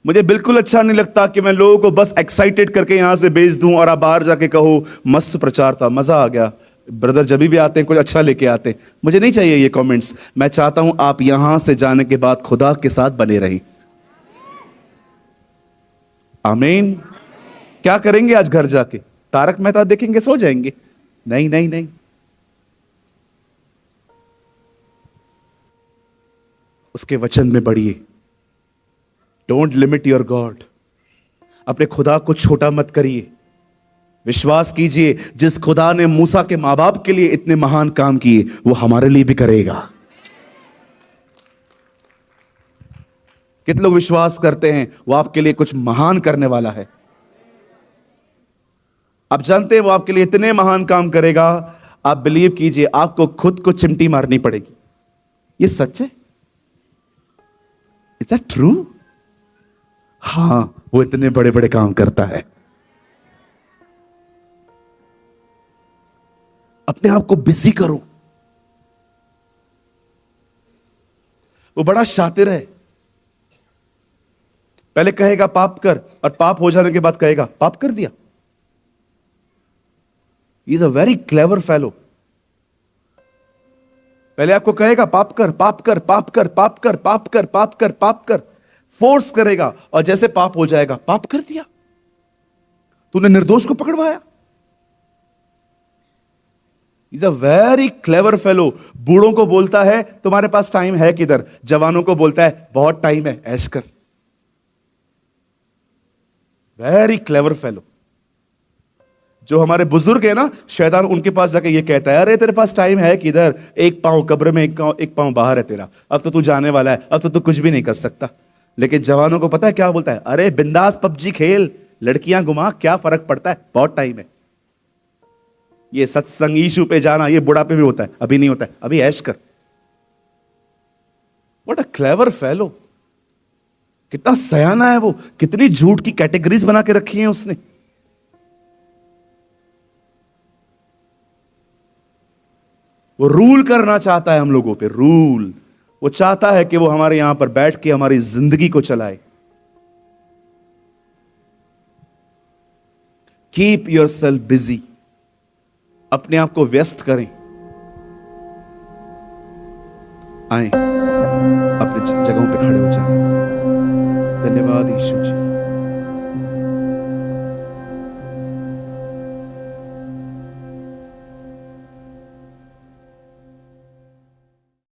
मुझे बिल्कुल अच्छा नहीं लगता कि मैं लोगों को बस एक्साइटेड करके यहां से भेज दूं और आप बाहर जाके कहो मस्त प्रचार था, मजा आ गया। ब्रदर जब भी आते हैं कुछ अच्छा लेके आते हैं। मुझे नहीं चाहिए ये कमेंट्स। मैं चाहता हूं आप यहां से जाने के बाद खुदा के साथ बने रहें। आमीन। क्या करेंगे आज घर जाके? तारक मेहता देखेंगे, सो जाएंगे? नहीं नहीं नहीं, उसके वचन में बढ़िए। Don't limit your God. अपने खुदा को छोटा मत करिए। विश्वास कीजिए, जिस खुदा ने मूसा के मां बाप के लिए इतने महान काम किए वो हमारे लिए भी करेगा। कितने लोग विश्वास करते हैं वो आपके लिए कुछ महान करने वाला है? आप जानते हैं वो आपके लिए इतने महान काम करेगा, आप बिलीव कीजिए आपको खुद को चिमटी मारनी पड़ेगी। ये सच है? Is that true? हां, वो इतने बड़े बड़े काम करता है। अपने आप को बिजी करो। वो बड़ा शातिर है। पहले कहेगा पाप कर, और पाप हो जाने के बाद कहेगा पाप कर दिया। Is a very clever fellow. पहले आपको कहेगा पाप कर, पाप कर, पाप कर, पाप कर, पाप कर, पाप कर, पाप कर, फोर्स करेगा, और जैसे पाप हो जाएगा पाप कर दिया, तूने निर्दोष को पकड़वाया। Is a very clever fellow. बूढ़ों को बोलता है तुम्हारे पास टाइम है किधर, जवानों को बोलता है बहुत टाइम है, ऐश कर। Very clever fellow. जो हमारे बुजुर्ग है ना, शैतान उनके पास जाके ये कहता है, अरे तेरे पास टाइम है किधर, एक पांव कब्र में, एक पांव बाहर है तेरा, अब तो तू जाने वाला है, अब तो तू कुछ भी नहीं कर सकता। लेकिन जवानों को पता है क्या बोलता है, अरे बिंदास पबजी खेल, लड़कियां घुमा, क्या फर्क पड़ता है, बहुत टाइम है। ये सत्संग इशू पे जाना ये बुढ़ापे में होता है, अभी नहीं होता है, अभी ऐश कर। What a clever fellow. कितना सयाना है वो, कितनी झूठ की कैटेगरीज बना के रखी हैं उसने। वो रूल करना चाहता है हम लोगों पे, रूल। वो चाहता है कि वो हमारे यहां पर बैठ के हमारी जिंदगी को चलाए। Keep yourself busy. अपने आप को व्यस्त करें। आए, अपने जगहों पे खड़े हो जाएं। धन्यवाद यीशु जी।